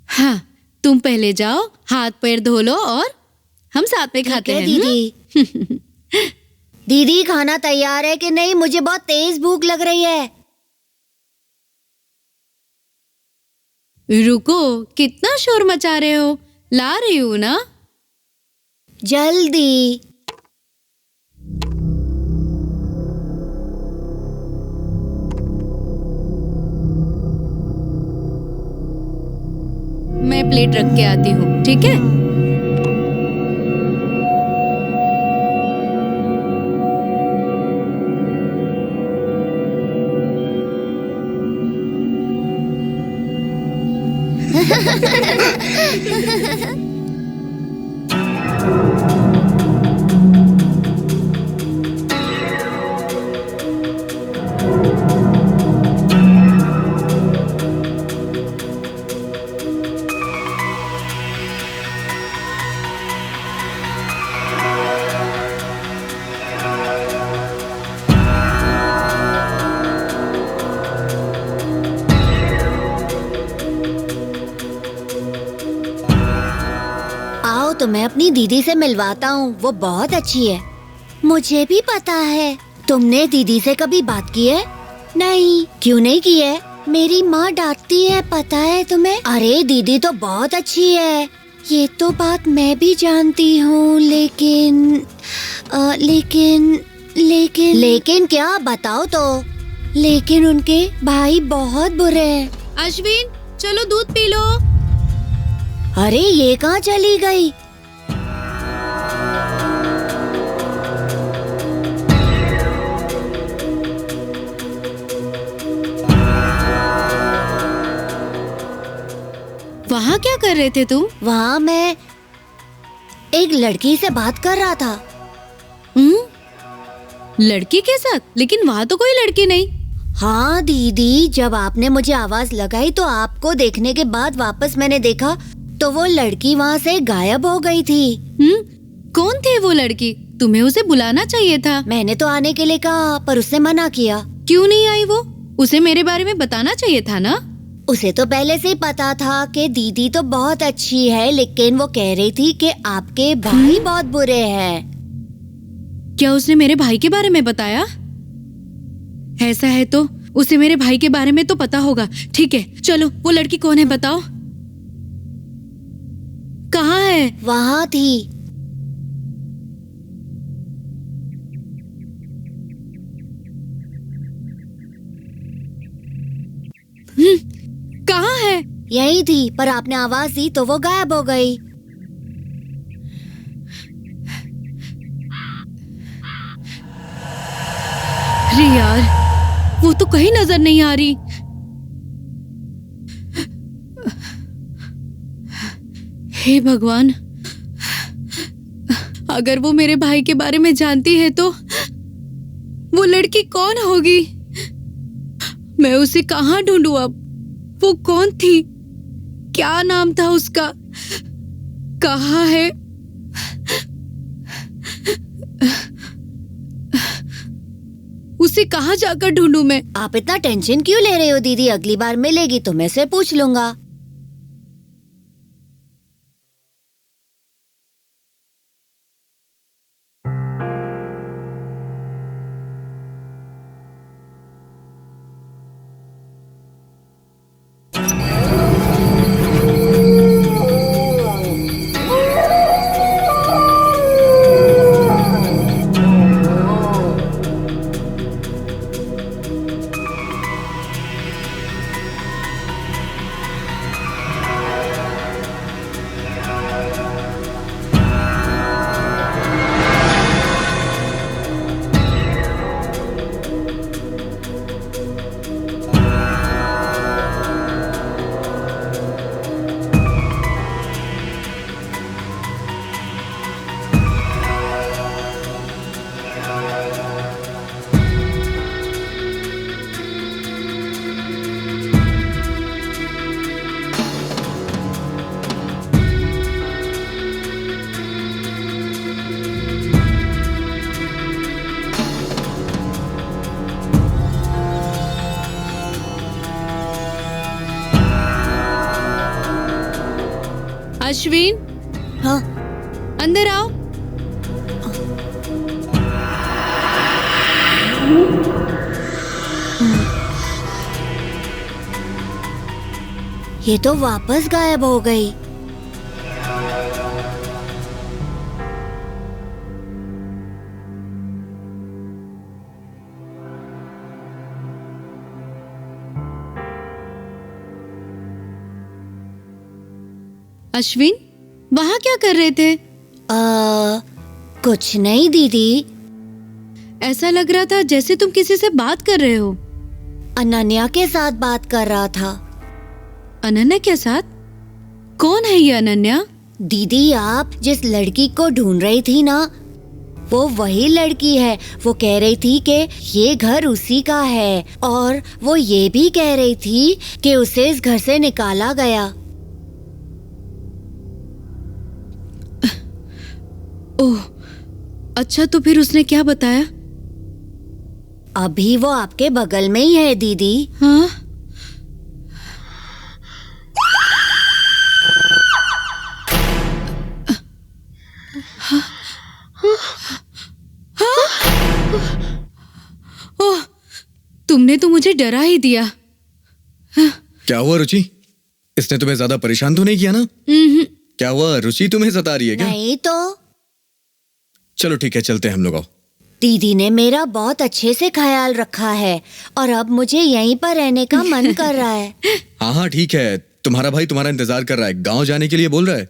हाँ, तुम पहले जाओ, हाथ पैर धो लो और हम साथ में खाते ठीक है हैं। दीदी। दीदी खाना तैयार है कि नहीं? मुझे बहुत तेज भूख लग रही है। रुको, कितना शोर मचा रहे हो? ला रही हूँ ना। जल्दी। मैं प्लेट रख के आती हूँ, ठीक है? आओ तो मैं अपनी दीदी से मिलवाता हूँ, वो बहुत अच्छी है। मुझे भी पता है। तुमने दीदी से कभी बात की है? नहीं। क्यों नहीं की है? मेरी माँ डांटती है, पता है तुम्हें? अरे दीदी तो बहुत अच्छी है, ये तो बात मैं भी जानती हूँ, लेकिन क्या बताओ तो? लेकिन उनके भाई बहुत बुरे हैं। अश्विन, चलो दूध पी लो। अरे ये कहाँ चली गई? वहाँ क्या कर रहे थे तुम? वहाँ मैं एक लड़की से बात कर रहा था। लड़की के साथ? लेकिन वहाँ तो कोई लड़की नहीं। हाँ दीदी, जब आपने मुझे आवाज लगाई तो आपको देखने के बाद वापस मैंने देखा तो वो लड़की वहाँ से गायब हो गई थी। कौन थे वो लड़की? तुम्हें उसे बुलाना चाहिए था। मैंने तो आने के लिए कहा पर उसने मना किया। क्यों नहीं आई वो? उसे मेरे बारे में बताना चाहिए था ना। उसे तो पहले से ही पता था कि दीदी तो बहुत अच्छी है, लेकिन वो कह रही थी कि आपके भाई बहुत बुरे हैं। क्या उसने मेरे भाई के बारे में बताया? ऐसा है तो उसे मेरे भाई के बारे में तो पता होगा। ठीक है, चलो, वो लड़की कौन है बताओ। कहाँ है? वहाँ थी। कहाँ है? यही थी, पर आपने आवाज दी तो वो गायब हो गई। अरे यार, वो तो कहीं नजर नहीं आ रही। हे भगवान, अगर वो मेरे भाई के बारे में जानती है तो वो लड़की कौन होगी? मैं उसे कहाँ ढूंढूं अब? वो कौन थी? क्या नाम था उसका? कहाँ है? उसे कहाँ जाकर ढूंढूं मैं? आप इतना टेंशन क्यों ले रहे हो दीदी? अगली बार मिलेगी तो मैं से पूछ लूंगा। अश्विन, हाँ अंदर आओ। ये तो वापस गायब हो गई। अश्विन, वहाँ क्या कर रहे थे? कुछ नहीं दीदी। ऐसा लग रहा था जैसे तुम किसी से बात कर रहे हो। अनन्या के साथ बात कर रहा था। अनन्या के साथ? कौन है ये अनन्या? दीदी, आप जिस लड़की को ढूंढ रही थी ना, वो वही लड़की है। वो कह रही थी कि ये घर उसी का है, और वो ये भी कह रही थी कि उसे इस घर से निकाला गया। ओह, अच्छा, तो फिर उसने क्या बताया? अभी वो आपके बगल में ही है दीदी। हाँ? ओह, तुमने तो मुझे डरा ही दिया। क्या हुआ रुचि? इसने तुम्हें ज्यादा परेशान तो नहीं किया ना? क्या हुआ रुचि, तुम्हें सता रही है क्या? नहीं तो। चलो ठीक है, चलते हैं हम लोग। आओ। दीदी ने मेरा बहुत अच्छे से ख्याल रखा है, और अब मुझे यहीं पर रहने का मन कर रहा है। हाँ हाँ ठीक है, तुम्हारा भाई तुम्हारा इंतजार कर रहा है, गांव जाने के लिए बोल रहा है।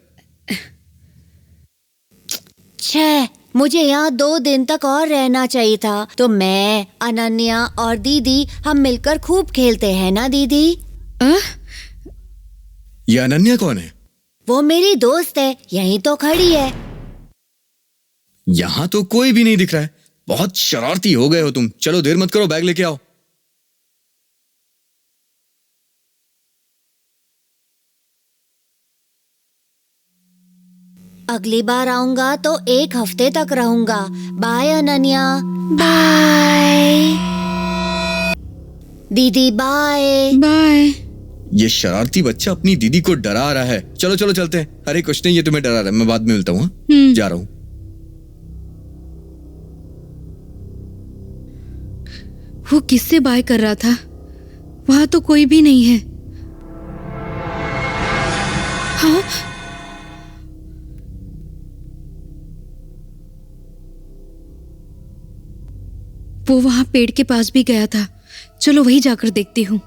छह, मुझे यहाँ 2 दिन तक और रहना चाहिए था, तो मैं, अनन्या और दीदी हम मिलकर खूब खेलते हैं ना दीदी। ये अनन्या कौन है? वो मेरी दोस्त है, यहीं तो खड़ी है। यहाँ तो कोई भी नहीं दिख रहा है। बहुत शरारती हो गए हो तुम। चलो देर मत करो, बैग लेके आओ। अगली बार आऊंगा तो 1 हफ्ते तक रहूंगा। बाय अनन्या। बाय दीदी। Bye bye. ये शरारती बच्चा अपनी दीदी को डरा रहा है। चलो चलो चलते हैं। अरे कुछ नहीं, ये तुम्हें डरा रहा है। मैं बाद में मिलता हूँ। हाँ? जा रहा हूँ। वो किससे बाय कर रहा था? वहां तो कोई भी नहीं है। हाँ? वो वहां पेड़ के पास भी गया था। चलो वहीं जाकर देखती हूँ।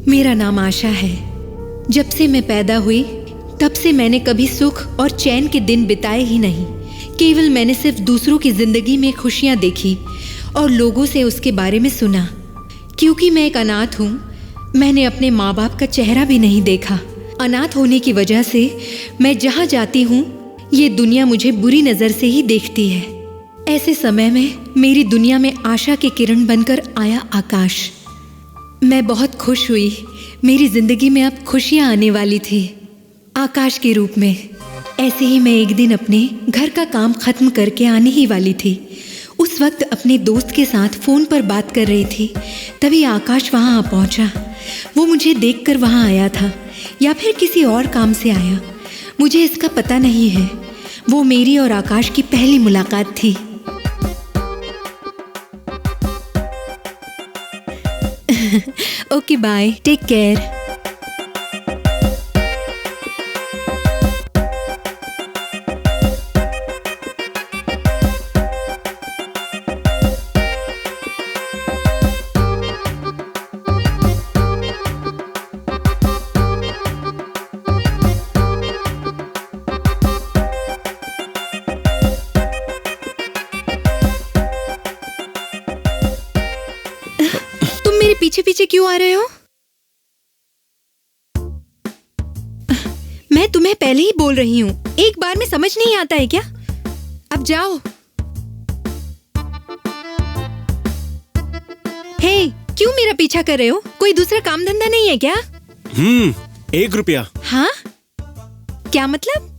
मेरा नाम आशा है। जब से मैं पैदा हुई तब से मैंने कभी सुख और चैन के दिन बिताए ही नहीं। केवल मैंने सिर्फ दूसरों की जिंदगी में खुशियां देखी और लोगों से उसके बारे में सुना। क्योंकि मैं एक अनाथ हूँ, मैंने अपने माँ बाप का चेहरा भी नहीं देखा। अनाथ होने की वजह से मैं जहाँ जाती हूँ ये दुनिया मुझे बुरी नज़र से ही देखती है। ऐसे समय में मेरी दुनिया में आशा के किरण बनकर आया आकाश। मैं बहुत खुश हुई। मेरी जिंदगी में अब खुशियाँ आने वाली थी आकाश के रूप में। ऐसे ही मैं एक दिन अपने घर का काम खत्म करके आने ही वाली थी। उस वक्त अपने दोस्त के साथ फ़ोन पर बात कर रही थी, तभी आकाश वहाँ आ पहुँचा। वो मुझे देखकर वहाँ आया था या फिर किसी और काम से आया, मुझे इसका पता नहीं है। वो मेरी और आकाश की पहली मुलाकात थी। Okay bye, take care. पीछे पीछे क्यों आ रहे हो? मैं तुम्हें पहले ही बोल रही हूँ, एक बार में समझ नहीं आता है क्या? अब जाओ। हे, क्यों मेरा पीछा कर रहे हो? कोई दूसरा काम धंधा नहीं है क्या? 1 रुपया। हाँ? क्या मतलब?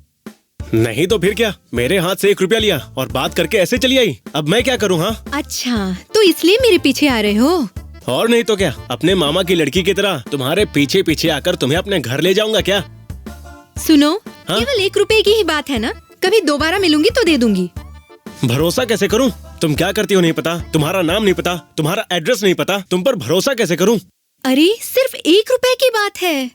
नहीं तो फिर क्या, मेरे हाथ से 1 रुपया लिया और बात करके ऐसे चली आई। अब मैं क्या करूँ? हाँ, अच्छा तो इसलिए मेरे पीछे आ रहे हो? और नहीं तो क्या, अपने मामा की लड़की की तरह तुम्हारे पीछे पीछे आकर तुम्हें अपने घर ले जाऊंगा क्या? सुनो, हाँ? केवल 1 रुपए की ही बात है ना, कभी दोबारा मिलूंगी तो दे दूंगी। भरोसा कैसे करूं? तुम क्या करती हो नहीं पता, तुम्हारा नाम नहीं पता, तुम्हारा एड्रेस नहीं पता, तुम पर भरोसा कैसे करूं? अरे सिर्फ 1 रुपए की बात है।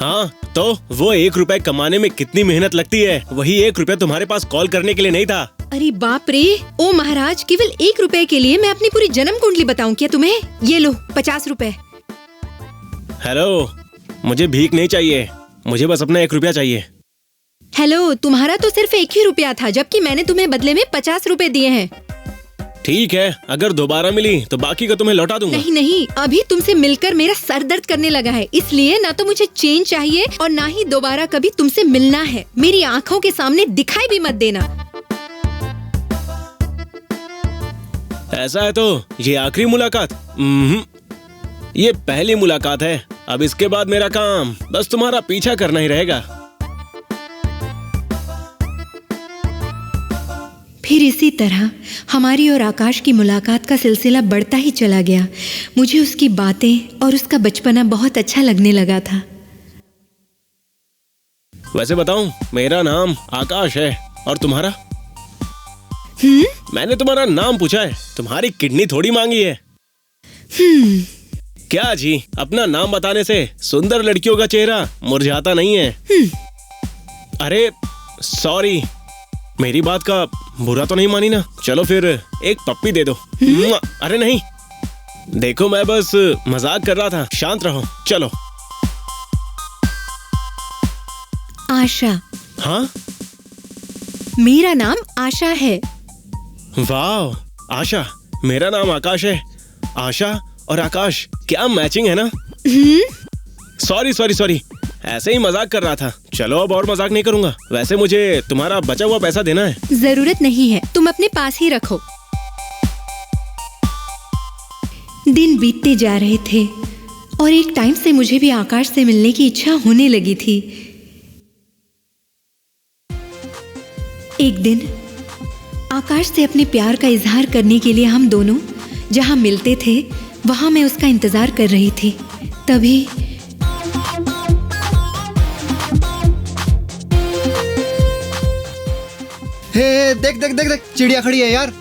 हाँ तो वो 1 रुपए कमाने में कितनी मेहनत लगती है, वही 1 रुपया तुम्हारे पास कॉल करने के लिए नहीं था। अरे बाप रे, ओ महाराज, केवल 1 रुपए के लिए मैं अपनी पूरी जन्म कुंडली बताऊं क्या तुम्हें? ये लो 50 रुपए। हेलो, मुझे भीख नहीं चाहिए, मुझे बस अपना 1 रुपया चाहिए। हेलो, तुम्हारा तो सिर्फ 1 ही रुपया था, जबकि मैंने तुम्हें बदले में 50 रुपए दिए हैं। ठीक है, अगर दोबारा मिली तो बाकी को तुम्हें लौटा दूंगा। नहीं नहीं, अभी तुमसे मिलकर मेरा सर दर्द करने लगा है, इसलिए ना तो मुझे चेंज चाहिए और ना ही दोबारा कभी तुमसे मिलना है। मेरी आँखों के सामने दिखाई भी मत देना। ऐसा है तो ये आखिरी मुलाकात? ये पहली मुलाकात है। अब इसके बाद मेरा काम बस तुम्हारा पीछा करना ही रहेगा। फिर इसी तरह हमारी और आकाश की मुलाकात का सिलसिला बढ़ता ही चला गया। मुझे उसकी बातें और उसका बचपना बहुत अच्छा लगने लगा था। वैसे बताऊं, मेरा नाम आकाश है और तुम्हारा? मैंने तुम्हारा नाम पूछा है, तुम्हारी किडनी थोड़ी मांगी है। क्या जी, अपना नाम बताने से सुंदर लड़कियों का चेहरा मुरझाता नहीं है। अरे सॉरी, मेरी बात का बुरा तो नहीं मानी ना? चलो फिर एक पप्पी दे दो। अरे नहीं, देखो मैं बस मजाक कर रहा था, शांत रहो। चलो। आशा। हाँ, मेरा नाम आशा है। वाह आशा, मेरा नाम आकाश है। आशा और आकाश, क्या मैचिंग है ना? सॉरी सॉरी सॉरी, ऐसे ही मजाक कर रहा था। चलो अब और मजाक नहीं करूंगा। वैसे मुझे तुम्हारा बचा हुआ पैसा देना है। जरूरत नहीं है, तुम अपने पास ही रखो। दिन बीतते जा रहे थे और एक टाइम से मुझे भी आकाश से मिलने की इच्छा होने लगी थी। एक दिन आकाश से अपने प्यार का इजहार करने के लिए हम दोनों जहां मिलते थे वहां मैं उसका इंतजार कर रही थी। तभी हे देख देख देख देख, चिड़िया खड़ी है यार।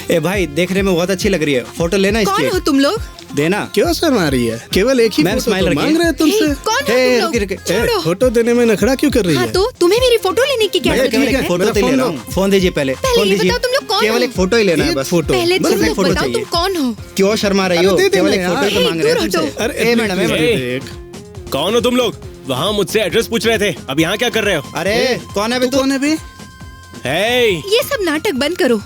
ए भाई, देखने में बहुत अच्छी लग रही है, फोटो लेना इसकी। कौन हो तुम लोग? देना। क्यों शर्मा रही है? केवल एक ही मैम, फोटो स्माइल तो रखिए। मांग रहे हैं तुमसे। कौन हो हे, तुम लोग? रुकिए, छोड़ो। फोटो देने में नखरा क्यों कर रही हाँ है? तो तुम्हें मेरी फोटो लेने की क्या भैया, जरूरत केवल है? एक फोटो मेरा तो ही फोन ले रहा लो। हूँ। फोन दीजिए पहले। पहले फोन ये दीजिए। बताओ तुम लोग कौन केवल हो? एक फोटो ही लेना है एक बस। फोटो। पहले बस तुम एक लोग फोटो बताओ तुम चाहिए। कौन हो? क्यों शर्मा रही अरे हो? दे देना केवल एक यार। फोटो तो ए, मांग रहे हैं दूर तुमसे। हटो। अरे मैडम, देख। कौन हो तुम लोग? वहाँ मुझसे एड्रेस पूछ रहे थे, अब यहाँ क्या कर रहे हो? अरे कौन है बे तू तू? कौन है बे? हे, ये सब नाटक बंद करो।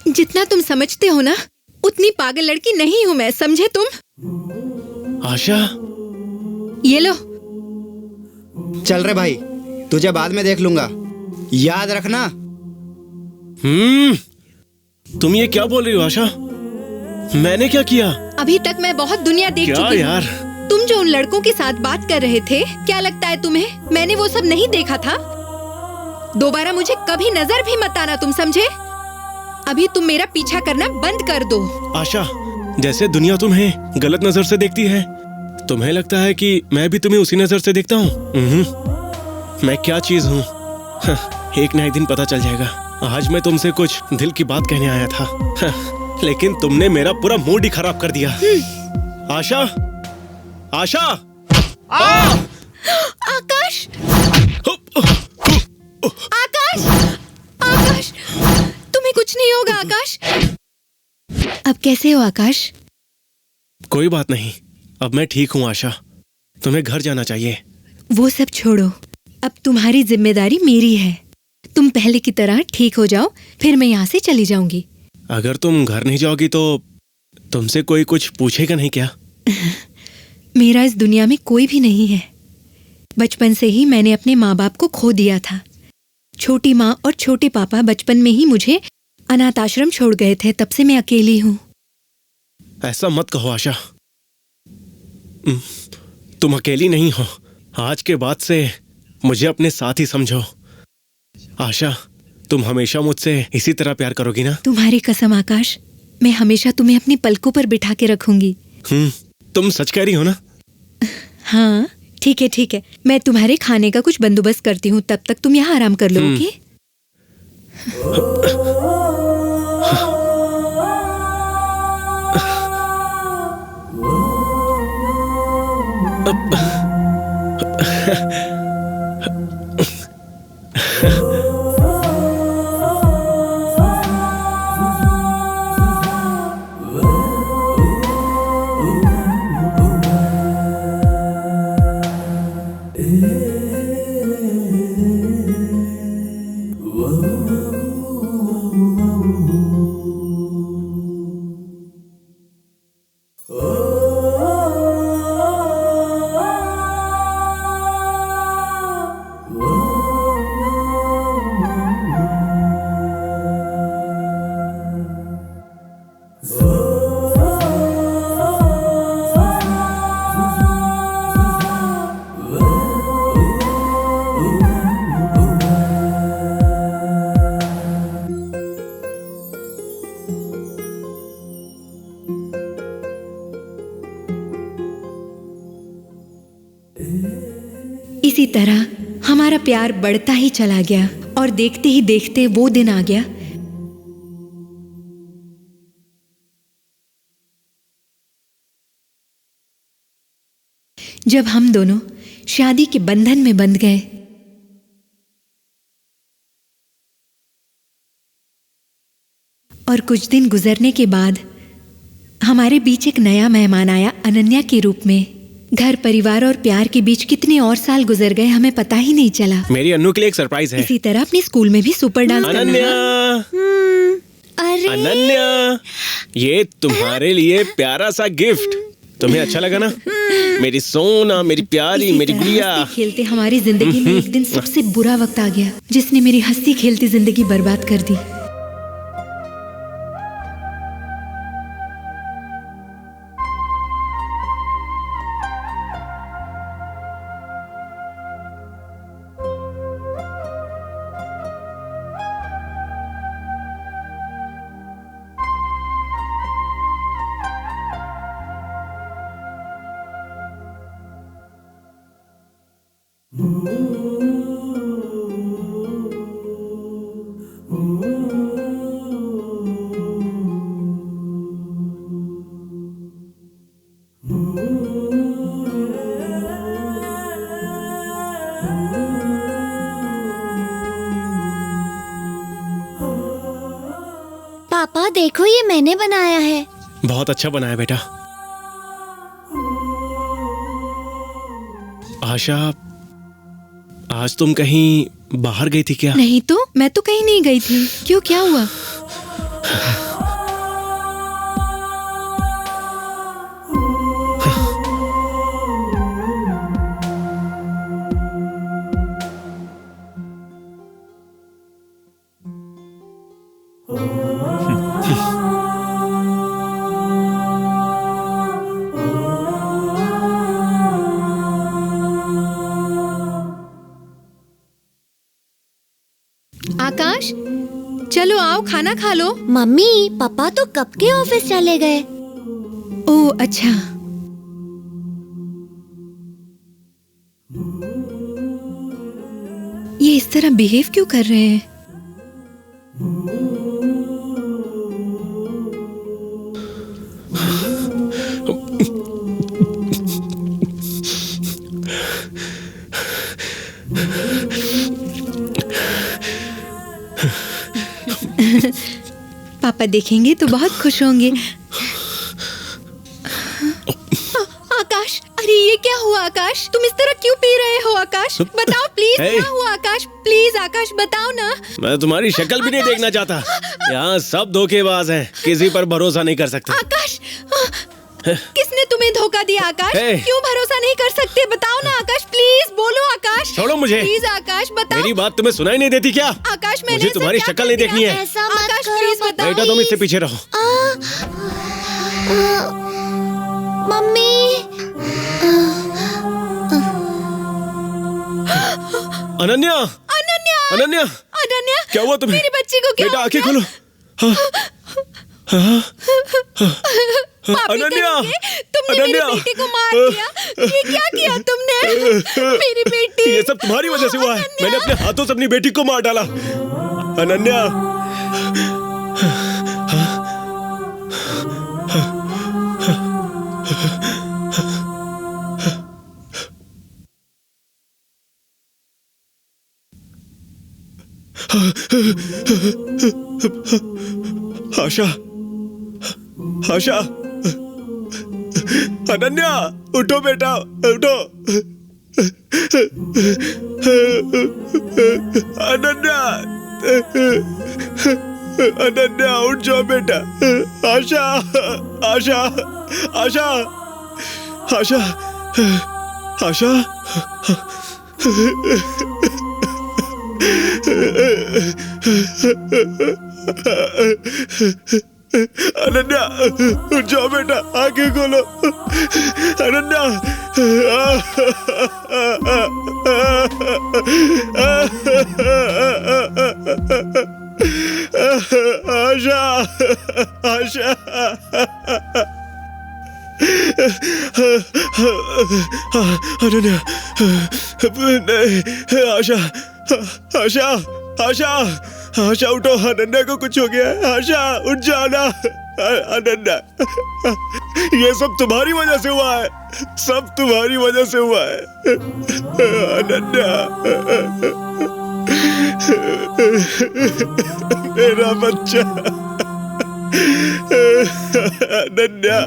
जितना तुम समझते हो ना, उतनी पागल लड़की नहीं हूँ मैं, समझे तुम? आशा, ये लो। चल रे भाई, तुझे बाद में देख लूंगा, याद रखना। तुम ये क्या बोल रही हो आशा? मैंने क्या किया? अभी तक मैं बहुत दुनिया देख क्या चुकी हूँ। यार? तुम जो उन लड़कों के साथ बात कर रहे थे, क्या लगता है तुम्हें मैंने वो सब नहीं देखा था? दोबारा मुझे कभी नजर भी मत आना, तुम समझे? अभी तुम मेरा पीछा करना बंद कर दो। आशा, जैसे दुनिया तुम्हें गलत नजर से देखती है, तुम्हें लगता है कि मैं भी तुम्हें उसी नजर से देखता हूँ? मैं क्या चीज हूँ? एक ना एक दिन पता चल जाएगा। आज मैं तुमसे कुछ दिल की बात कहने आया था, लेकिन तुमने मेरा पूरा मूड ही खराब कर दिया। आशा, आशा, आकाश, आकाश, आकाश, तुम्हें कुछ नहीं होगा आकाश। अब कैसे हो आकाश? कोई बात नहीं, अब मैं ठीक हूँ आशा। तुम्हें घर जाना चाहिए। वो सब छोड़ो, अब तुम्हारी जिम्मेदारी मेरी है। तुम पहले की तरह ठीक हो जाओ, फिर मैं यहाँ से चली जाऊंगी। अगर तुम घर नहीं जाओगी तो तुमसे कोई कुछ पूछेगा नहीं क्या? मेरा इस दुनिया में कोई भी नहीं है। बचपन से ही मैंने अपने माँ बाप को खो दिया था। छोटी माँ और छोटे पापा बचपन में ही मुझे अनाथ आश्रम छोड़ गए थे, तब से मैं अकेली हूँ। ऐसा मत कहो आशा, तुम अकेली नहीं हो। आज के बाद से मुझे अपने साथ ही समझो। आशा, तुम हमेशा मुझसे इसी तरह प्यार करोगी ना? तुम्हारी कसम आकाश, मैं हमेशा तुम्हें अपनी पलकों पर बिठा के रखूंगी। तुम सच कह रही हो ना? हाँ ठीक है ठीक है, मैं तुम्हारे खाने का कुछ बंदोबस्त करती हूँ, तब तक तुम यहाँ आराम कर लो। ओके? सी तरह हमारा प्यार बढ़ता ही चला गया और देखते ही देखते वो दिन आ गया जब हम दोनों शादी के बंधन में बंध गए। और कुछ दिन गुजरने के बाद हमारे बीच एक नया मेहमान आया अनन्या के रूप में। घर परिवार और प्यार के बीच कितने और साल गुजर गए हमें पता ही नहीं चला। मेरी अन्नू के लिए एक सरप्राइज है। इसी तरह अपने स्कूल में भी सुपर डांस करना। अनन्या, अरे अनन्या, ये तुम्हारे लिए प्यारा सा गिफ्ट। तुम्हें अच्छा लगा ना? मेरी सोना, मेरी प्यारी, इसी मेरी तरह गुड़िया। हंसते खेलते हमारी जिंदगी में एक दिन सबसे बुरा वक्त आ गया जिसने मेरी हंसती खेलती जिंदगी बर्बाद कर दी। पापा देखो ये मैंने बनाया है। बहुत अच्छा बनाया बेटा। आशा, आज तुम कहीं बाहर गई थी क्या? नहीं तो, मैं तो कहीं नहीं गई थी। क्यों, क्या हुआ? आकाश, चलो आओ खाना खा लो। मम्मी पापा तो कब के ऑफिस चले गए। ओह अच्छा। ये इस तरह बिहेव क्यों कर रहे हैं? पापा देखेंगे तो बहुत खुश होंगे। आकाश, अरे ये क्या हुआ आकाश? तुम इस तरह क्यों पी रहे हो आकाश? बताओ प्लीज, क्या हुआ आकाश? प्लीज आकाश बताओ ना। मैं तुम्हारी शक्ल भी नहीं देखना चाहता। यहाँ सब धोखेबाज हैं, किसी पर भरोसा नहीं कर सकते। आकाश, किसने तुम्हें धोखा दिया आकाश? क्यों भरोसा नहीं कर सकते? बताओ ना आकाश, प्लीज बोलो आकाश। छोड़ो मुझे। प्लीज आकाश बताओ। मेरी बात तुम्हें सुनाई नहीं देती क्या? आकाश मैंने मुझे तुम्हारी शक्ल नहीं देखनी है। ऐसा मत आकाश करो, प्लीज बताओ। बेटा तुम इससे पीछे रहो। मम्मी अनन्या, अनन्या, अनन्या, अनन्या, क्या हुआ तुम्हें? मेरी बच्ची को क्या बेटा हो आंखें गया? खोलो। पापी अनन्या, कहेंगे, तुमने मेरी अनन्या। बेटी को मार दिया। ये क्या किया तुमने? मेरी बेटी। ये सब तुम्हारी वजह से हुआ है। अनन्या। मैंने अपने हाथों से अपनी बेटी को मार डाला। अनन्या, आशा, आशा, अनन्या, उठो बेटा, उठो। अनन्या, अनन्या उठ जाओ बेटा। आशा, आशा, आशा, आशा, आशा, अनन्या उठ जाओ बेटा, आंखें खोलो। अनन्या, आशा, आशा, अनन्या, नहीं, आशा, आशा, आशा, आशा उठो, अनन्या को कुछ हो गया है। आशा उठ जाना। अनन्या, ये सब तुम्हारी वजह से हुआ है, सब तुम्हारी वजह से हुआ है। अनन्या, मेरा बच्चा, अनन्या।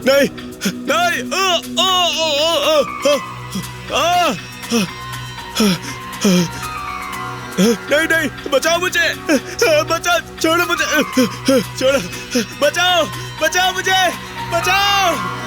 नहीं, नहीं, नहीं, नहीं, बचाओ मुझे, बचाओ, छोड़ो मुझे, छोड़ो, बचाओ, बचाओ मुझे, बचाओ।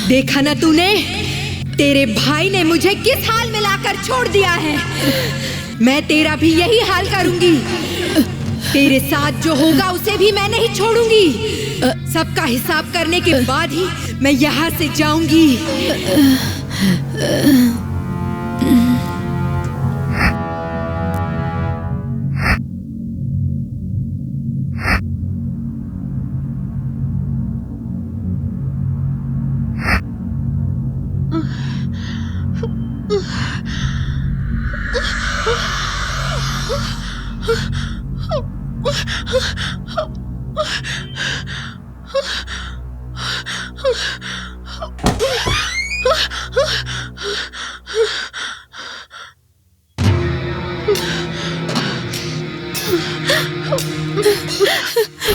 देखा ना तूने, तेरे भाई ने मुझे किस हाल में लाकर छोड़ दिया है। मैं तेरा भी यही हाल करूंगी। तेरे साथ जो होगा उसे भी मैं नहीं छोड़ूंगी। सबका हिसाब करने के बाद ही मैं यहाँ से जाऊंगी।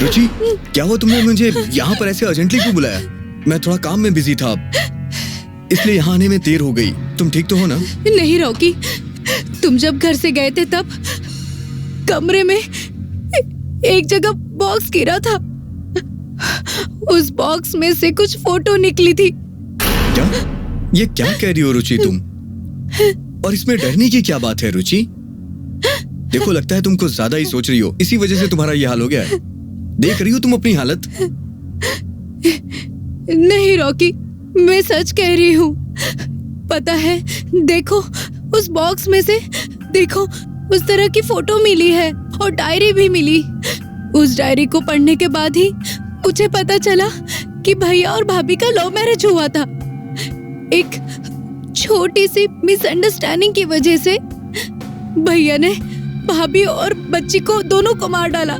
रुचि, क्या हुआ? तुमने मुझे यहाँ पर ऐसे अर्जेंटली क्यों बुलाया? मैं थोड़ा काम में बिजी था, इसलिए यहाँ आने में देर हो गई। तुम ठीक तो हो ना? नहीं रॉकी, तुम जब घर से गए थे तब कमरे में एक जगह बॉक्स गिरा था। उस बॉक्स में से कुछ फोटो निकली थी। क्या? ये क्या कह रही हो रुचि तुम? और इसमें डरने की क्या बात है रुचि? देखो, लगता है तुम कुछ ज्यादा ही सोच रही हो, इसी वजह से तुम्हारा ये हाल हो गया है। देख रही हो तुम अपनी हालत? नहीं रॉकी, मैं सच कह रही हूँ। पता है, देखो उस बॉक्स में से देखो उस तरह की फोटो मिली है और डायरी भी मिली। उस डायरी को पढ़ने के बाद ही मुझे पता चला कि भैया और भाभी का लव मैरिज हुआ था। एक छोटी सी मिसअंडरस्टैंडिंग की वजह से भैया ने भाभी और बच्ची को दोनों को मार डाला।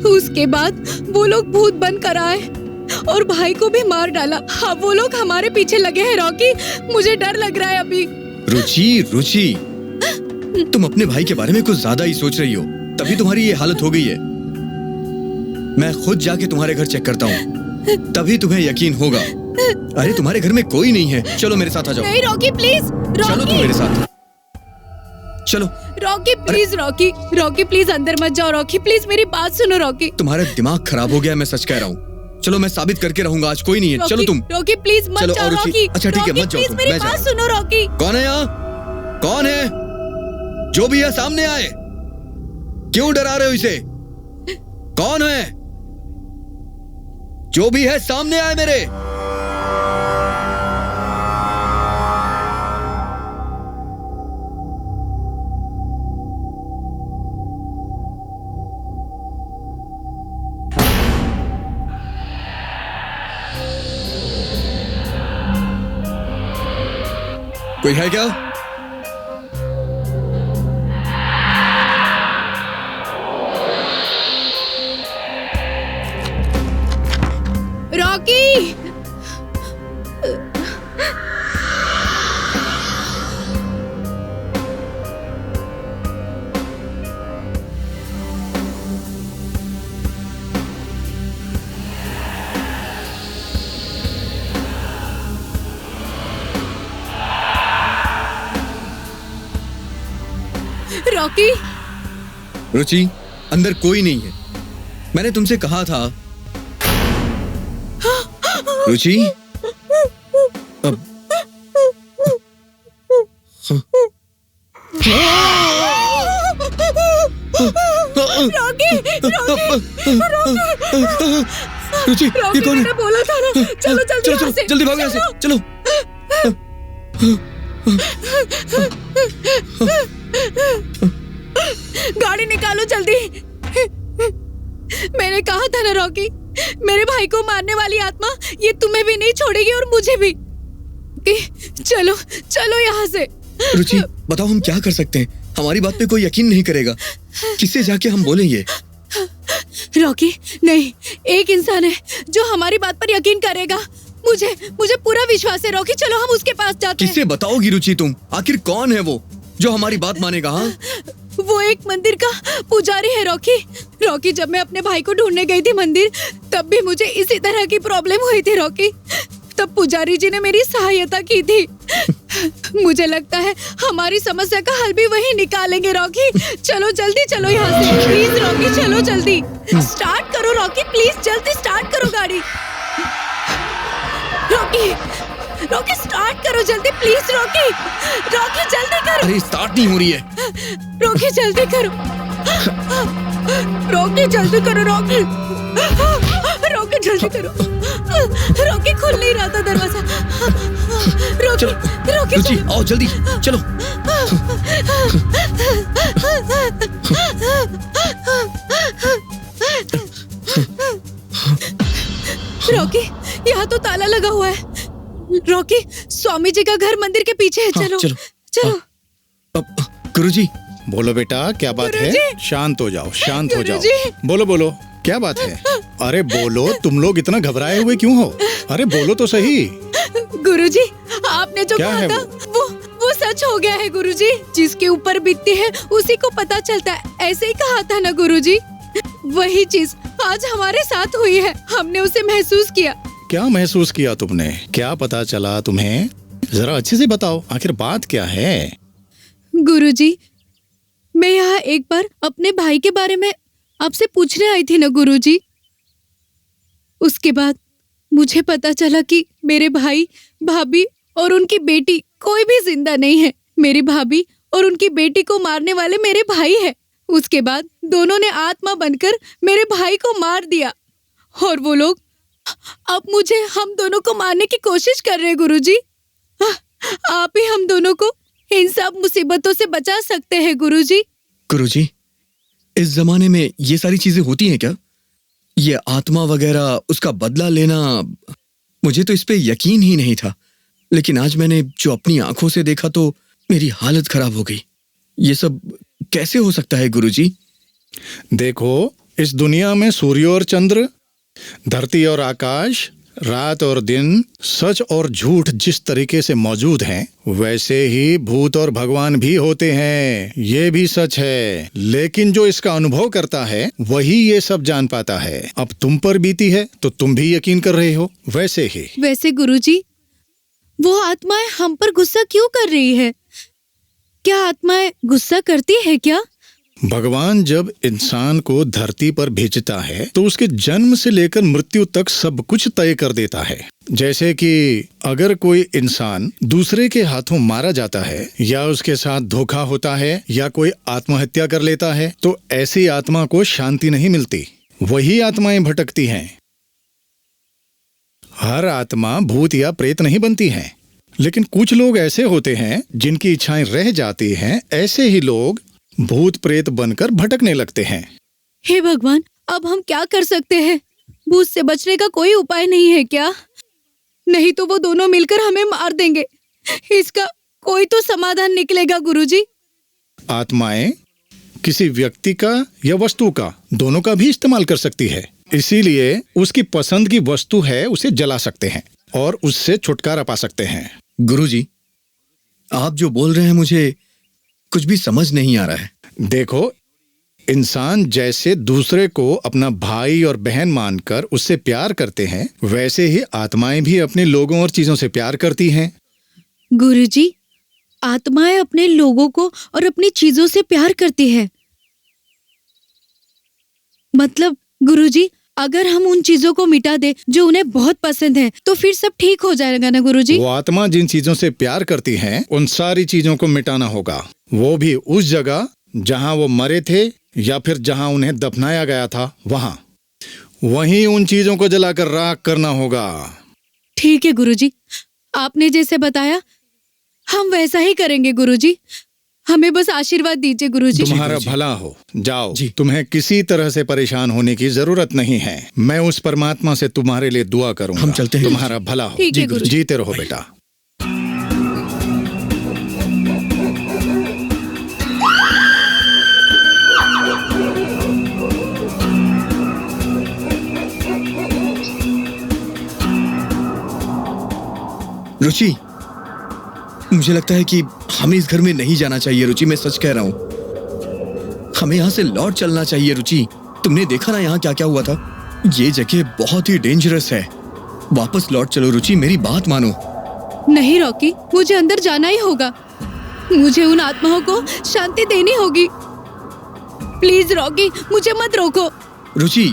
उसके बाद वो लोग भूत बनकर आए और भाई को भी मार डाला। हाँ, वो लोग हमारे पीछे लगे हैं रॉकी, मुझे डर लग रहा है अभी। रुचि, तुम अपने भाई के बारे में कुछ ज्यादा ही सोच रही हो, तभी तुम्हारी ये हालत हो गई है। मैं खुद जाके तुम्हारे घर चेक करता हूँ, तभी तुम्हें यकीन होगा। अरे तुम्हारे घर में कोई नहीं है, चलो मेरे साथ आ जाओ। नहीं रॉकी प्लीज, चलो तुम मेरे साथ, चलो। रॉकी प्लीज, रॉकी प्लीज अंदर मत जाओ। रॉकी प्लीज मेरी बात सुनो रॉकी। तुम्हारा दिमाग खराब हो गया, मैं सच कह रहा हूँ। चलो मैं साबित करके रहूंगा, आज कोई नहीं है। चलो तुम। रॉकी प्लीज मत चलो, जाओ। और रुचि, रॉकी, अच्छा ठीक है, मत जाओ प्लीज तुम, मेरी मैं जा बात रहा हूं। सुनो रॉकी। कौन है यहाँ? कौन है? जो भी है सामने आए। क्यों डरा रहे हो इसे? कौन है? जो भी है सामने आए मेरे। कोई है क्या? रॉकी, रॉकी, रुचि, अंदर कोई नहीं है, मैंने तुमसे कहा था। रुचि, अब रुचि, ये कौन है? मैंने बोला था ना, चलो जल्दी चलो यहाँ से, जल्दी भागो यहाँ से, चलो। गाड़ी निकालो जल्दी। मैंने कहा था ना रॉकी, मेरे भाई को मारने वाली आत्मा ये तुम्हें भी नहीं छोड़ेगी और मुझे भी। चलो चलो यहाँ से। रुचि, बताओ हम क्या कर सकते हैं? हमारी बात पे कोई यकीन नहीं करेगा, किससे जाके हम बोलेंगे? रॉकी, नहीं, एक इंसान है जो हमारी बात पर यकीन करेगा। मुझे पूरा विश्वास है रॉकी, चलो हम उसके पास जाते हैं। किससे बताओगी रुचि तुम? आखिर कौन है वो जो हमारी बात मानेगा? हाँ, वो एक मंदिर का पुजारी है रॉकी, जब मैं अपने भाई को ढूंढने गई थी मंदिर, तब भी मुझे इसी तरह की प्रॉब्लम हुई थी रॉकी। तब पुजारी जी ने मेरी सहायता की थी। मुझे लगता है हमारी समस्या का हल भी वही निकालेंगे रॉकी। चलो जल्दी चलो यहाँ से, प्लीज रॉकी, चलो जल्दी। स्टार्ट करो रॉकी, प्लीज जल्दी स्टार्ट करो गाड़ी। रॉकी स्टार्ट करो जल्दी, प्लीज रॉकी जल्दी करो। अरे स्टार्ट नहीं हो रही है। रॉकी जल्दी करो, रॉकी जल्दी करो, रॉकी जल्दी करो। रॉकी खुल नहीं रहा था दरवाजा। रॉकी रुचि, आओ जल्दी, चलो। रॉकी, यहाँ तो ताला लगा हुआ है। रॉकी, स्वामी जी का घर मंदिर के पीछे है। चलो चलो। गुरुजी, बोलो बेटा, क्या बात है? गुरुजी। शांत हो जाओ, शांत हो जाओ। गुरुजी। बोलो बोलो, क्या बात है? अरे बोलो, तुम लोग इतना घबराए हुए क्यों हो? अरे बोलो तो सही। गुरुजी, आपने जो क्या कहा है था वो सच हो गया है गुरुजी। जिसके ऊपर बीतती है उसी को पता चलता है, ऐसे ही कहा था ना गुरुजी। वही चीज आज हमारे साथ हुई है, हमने उसे महसूस किया। क्या महसूस किया तुमने? क्या पता चला तुम्हें? जरा अच्छे से बताओ, आखिर बात क्या है? गुरुजी, मैं यहाँ एक बार अपने भाई के बारे में आपसे पूछने आई थी ना गुरुजी। उसके बाद मुझे पता चला कि मेरे भाई, भाभी और उनकी बेटी कोई भी जिंदा नहीं है। मेरी भाभी और उनकी बेटी को मारने वाले मेरे भाई है। उसके बाद दोनों ने आत्मा बनकर मेरे भाई को मार दिया और वो लोग अब मुझे हम दोनों को मारने की कोशिश कर रहे हैं गुरुजी। आप ही हम दोनों को इन सब मुसीबतों से बचा सकते हैं गुरुजी। गुरुजी, इस जमाने में ये सारी चीजें होती हैं क्या? ये आत्मा वगैरह, उसका बदला लेना, मुझे तो इस पे यकीन ही नहीं था। लेकिन आज मैंने जो अपनी आंखों से देखा तो मेरी हालत खराब हो गई। ये सब कैसे हो सकता है गुरुजी? देखो, इस दुनिया में सूर्य और चंद्र, धरती और आकाश, रात और दिन, सच और झूठ जिस तरीके से मौजूद हैं, वैसे ही भूत और भगवान भी होते हैं। ये भी सच है। लेकिन जो इसका अनुभव करता है वही ये सब जान पाता है। अब तुम पर बीती है तो तुम भी यकीन कर रहे हो, वैसे ही। वैसे गुरुजी, वो आत्माएं हम पर गुस्सा क्यों कर रही है? क्या आत्माएं गुस्सा करती है क्या? भगवान जब इंसान को धरती पर भेजता है तो उसके जन्म से लेकर मृत्यु तक सब कुछ तय कर देता है। जैसे कि अगर कोई इंसान दूसरे के हाथों मारा जाता है या उसके साथ धोखा होता है या कोई आत्महत्या कर लेता है तो ऐसी आत्मा को शांति नहीं मिलती, वही आत्माएं भटकती हैं। हर आत्मा भूत या प्रेत नहीं बनती है, लेकिन कुछ लोग ऐसे होते हैं जिनकी इच्छाएं रह जाती हैं। ऐसे ही लोग भूत प्रेत बनकर भटकने लगते हैं। हे भगवान, अब हम क्या कर सकते हैं? भूत से बचने का कोई उपाय नहीं है क्या? नहीं तो वो दोनों मिलकर हमें मार देंगे। इसका कोई तो समाधान निकलेगा गुरुजी। आत्माएं किसी व्यक्ति का या वस्तु का, दोनों का भी इस्तेमाल कर सकती है। इसीलिए उसकी पसंद की वस्तु है उसे जला सकते हैं और उससे छुटकारा पा सकते हैं। गुरुजी, आप जो बोल रहे हैं मुझे कुछ भी समझ नहीं आ रहा है। देखो, इंसान जैसे दूसरे को अपना भाई और बहन मानकर उससे प्यार करते हैं, वैसे ही आत्माएं भी अपने लोगों और चीजों से प्यार करती हैं। गुरुजी, आत्माएं अपने लोगों को और अपनी चीजों से प्यार करती है। मतलब गुरुजी, अगर हम उन चीजों को मिटा दे जो उन्हें बहुत पसंद है तो फिर सब ठीक हो जाएगा ना गुरुजी? वो आत्मा जिन चीजों से प्यार करती हैं, उन सारी चीजों को मिटाना होगा। वो भी उस जगह जहां वो मरे थे या फिर जहां उन्हें दफनाया गया था, वहीं उन चीजों को जलाकर राख करना होगा। ठीक है गुरुजी, आपने जैसे बताया हम वैसा ही करेंगे गुरुजी। हमें बस आशीर्वाद दीजिए गुरुजी। तुम्हारा भला हो। जाओ, जी। तुम्हें किसी तरह से परेशान होने की जरूरत नहीं है। मैं उस परमात्मा से तुम्हारे लिए दुआ करूंगा। हम चलते हैं। तुम्हारा भला हो। ठीक है गुरुजी। जीते रहो बेटा। रुचि, मुझे लगता है कि हमें इस घर में नहीं जाना चाहिए। रुचि, मैं सच कह रहा हूँ, हमें यहाँ से लौट चलना चाहिए। रुचि, तुमने देखा ना यहाँ क्या क्या हुआ था? ये जगह बहुत ही डेंजरस है। वापस लौट चलो रुचि, मेरी बात मानो। नहीं रॉकी, मुझे अंदर जाना ही होगा। मुझे उन आत्माओं को शांति देनी होगी। प्लीज रॉकी, मुझे मत रोको। रुचि,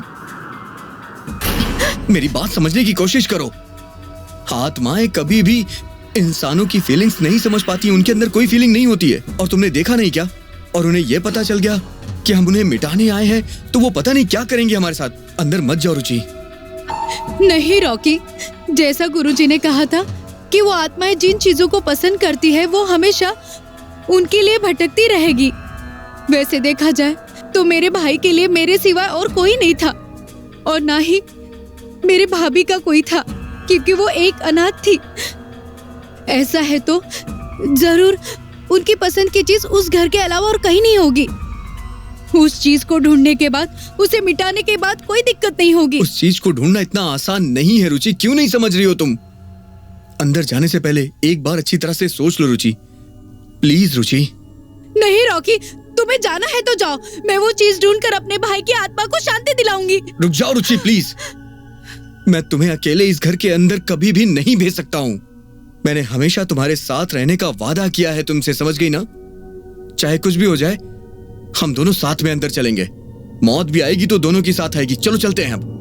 मेरी बात समझने की कोशिश करो। आत्माएं कभी भी इंसानों की फीलिंग्स नहीं समझ पाती, उनके अंदर कोई फीलिंग नहीं होती है। और तुमने देखा नहीं क्या? और उन्हें यह पता चल गया कि हम उन्हें मिटाने आए हैं तो वो पता नहीं क्या करेंगे हमारे साथ। अंदर मत जाओ रुचि। नहीं रॉकी, जैसा गुरुजी ने कहा था कि वो आत्माएं जिन चीजों को पसंद करती है वो हमेशा उनके लिए भटकती रहेगी। वैसे देखा जाए तो मेरे भाई के लिए मेरे सिवाय और कोई नहीं था और ना ही मेरे भाभी का कोई था, क्योंकि वो एक अनाथ थी। ऐसा है तो जरूर उनकी पसंद की चीज उस घर के अलावा और कहीं नहीं होगी। उस चीज को ढूंढने के बाद, उसे मिटाने के बाद कोई दिक्कत नहीं होगी। उस चीज को ढूंढना इतना आसान नहीं है रुचि, क्यों नहीं समझ रही हो तुम? अंदर जाने से पहले एक बार अच्छी तरह से सोच लो रुचि, प्लीज रुचि। नहीं रॉकी, तुम्हें जाना है तो जाओ, मैं वो चीज ढूंढकर अपने भाई की आत्मा को शांति दिलाऊंगी। रुक जाओ रुचि प्लीज, मैं तुम्हें अकेले इस घर के अंदर कभी भी नहीं भेज सकता हूँ। मैंने हमेशा तुम्हारे साथ रहने का वादा किया है तुमसे, समझ गई ना? चाहे कुछ भी हो जाए, हम दोनों साथ में अंदर चलेंगे। मौत भी आएगी तो दोनों की साथ आएगी। चलो चलते हैं अब।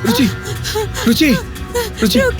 रुचि रुचि रुचि चलो।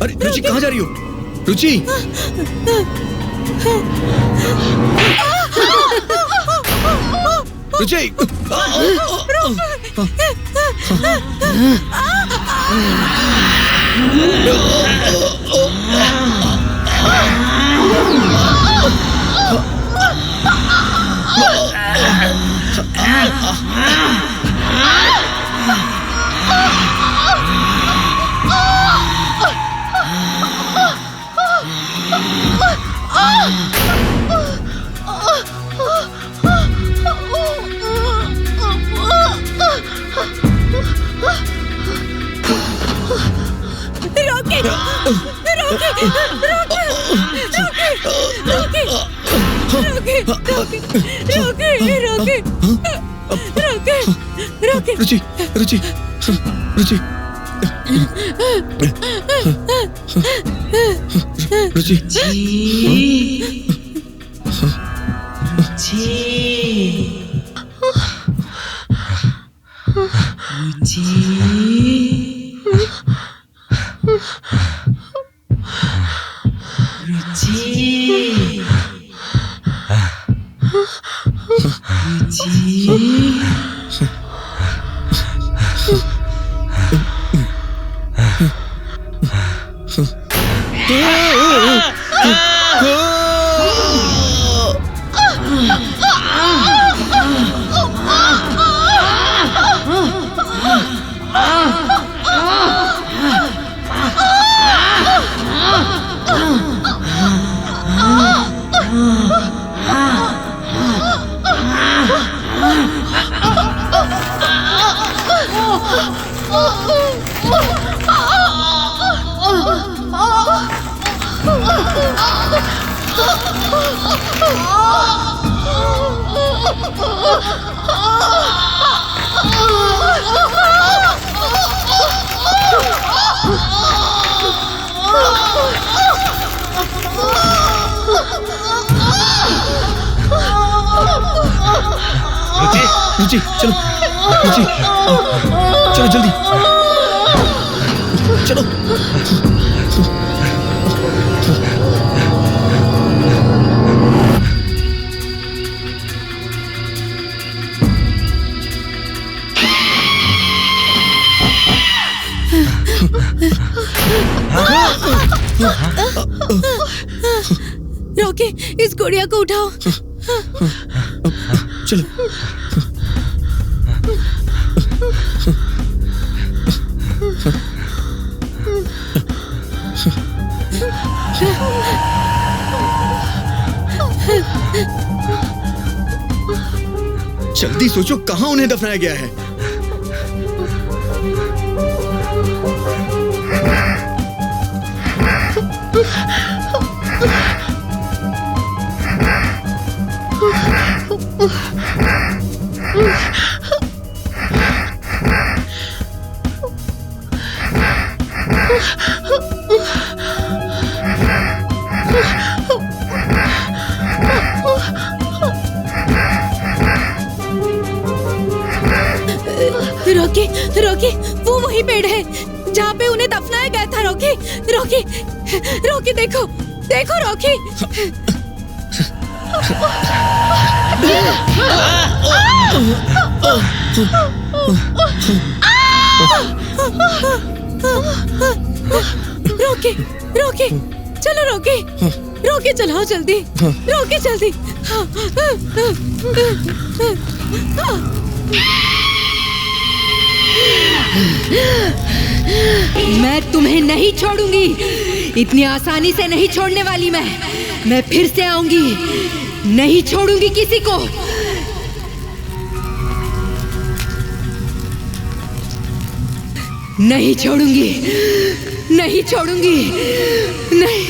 अरे रुचि कहाँ जा रही हो? रुचि रुचि रुचि रुचि रुचि रुचि रुचि चलो, रुचि चलो जल्दी चलो। रॉकी, इस गुड़िया को उठाओ। चलो। जल्दी सोचो, कहाँ उन्हें दफनाया गया है? रॉकी, रॉकी, वो वही पेड़ है जहाँ पे उन्हें दफनाया गया था। रॉकी, रॉकी, रॉकी, देखो, देखो रॉकी। रॉकी, रॉकी, चलो रॉकी, रॉकी चलाओ जल्दी, रॉकी जल्दी। मैं तुम्हें नहीं छोड़ूंगी, इतनी आसानी से नहीं छोड़ने वाली मैं फिर से आऊंगी, नहीं छोड़ूंगी किसी को। नहीं छोड़ूंगी, नहीं छोड़ूंगी, नहीं।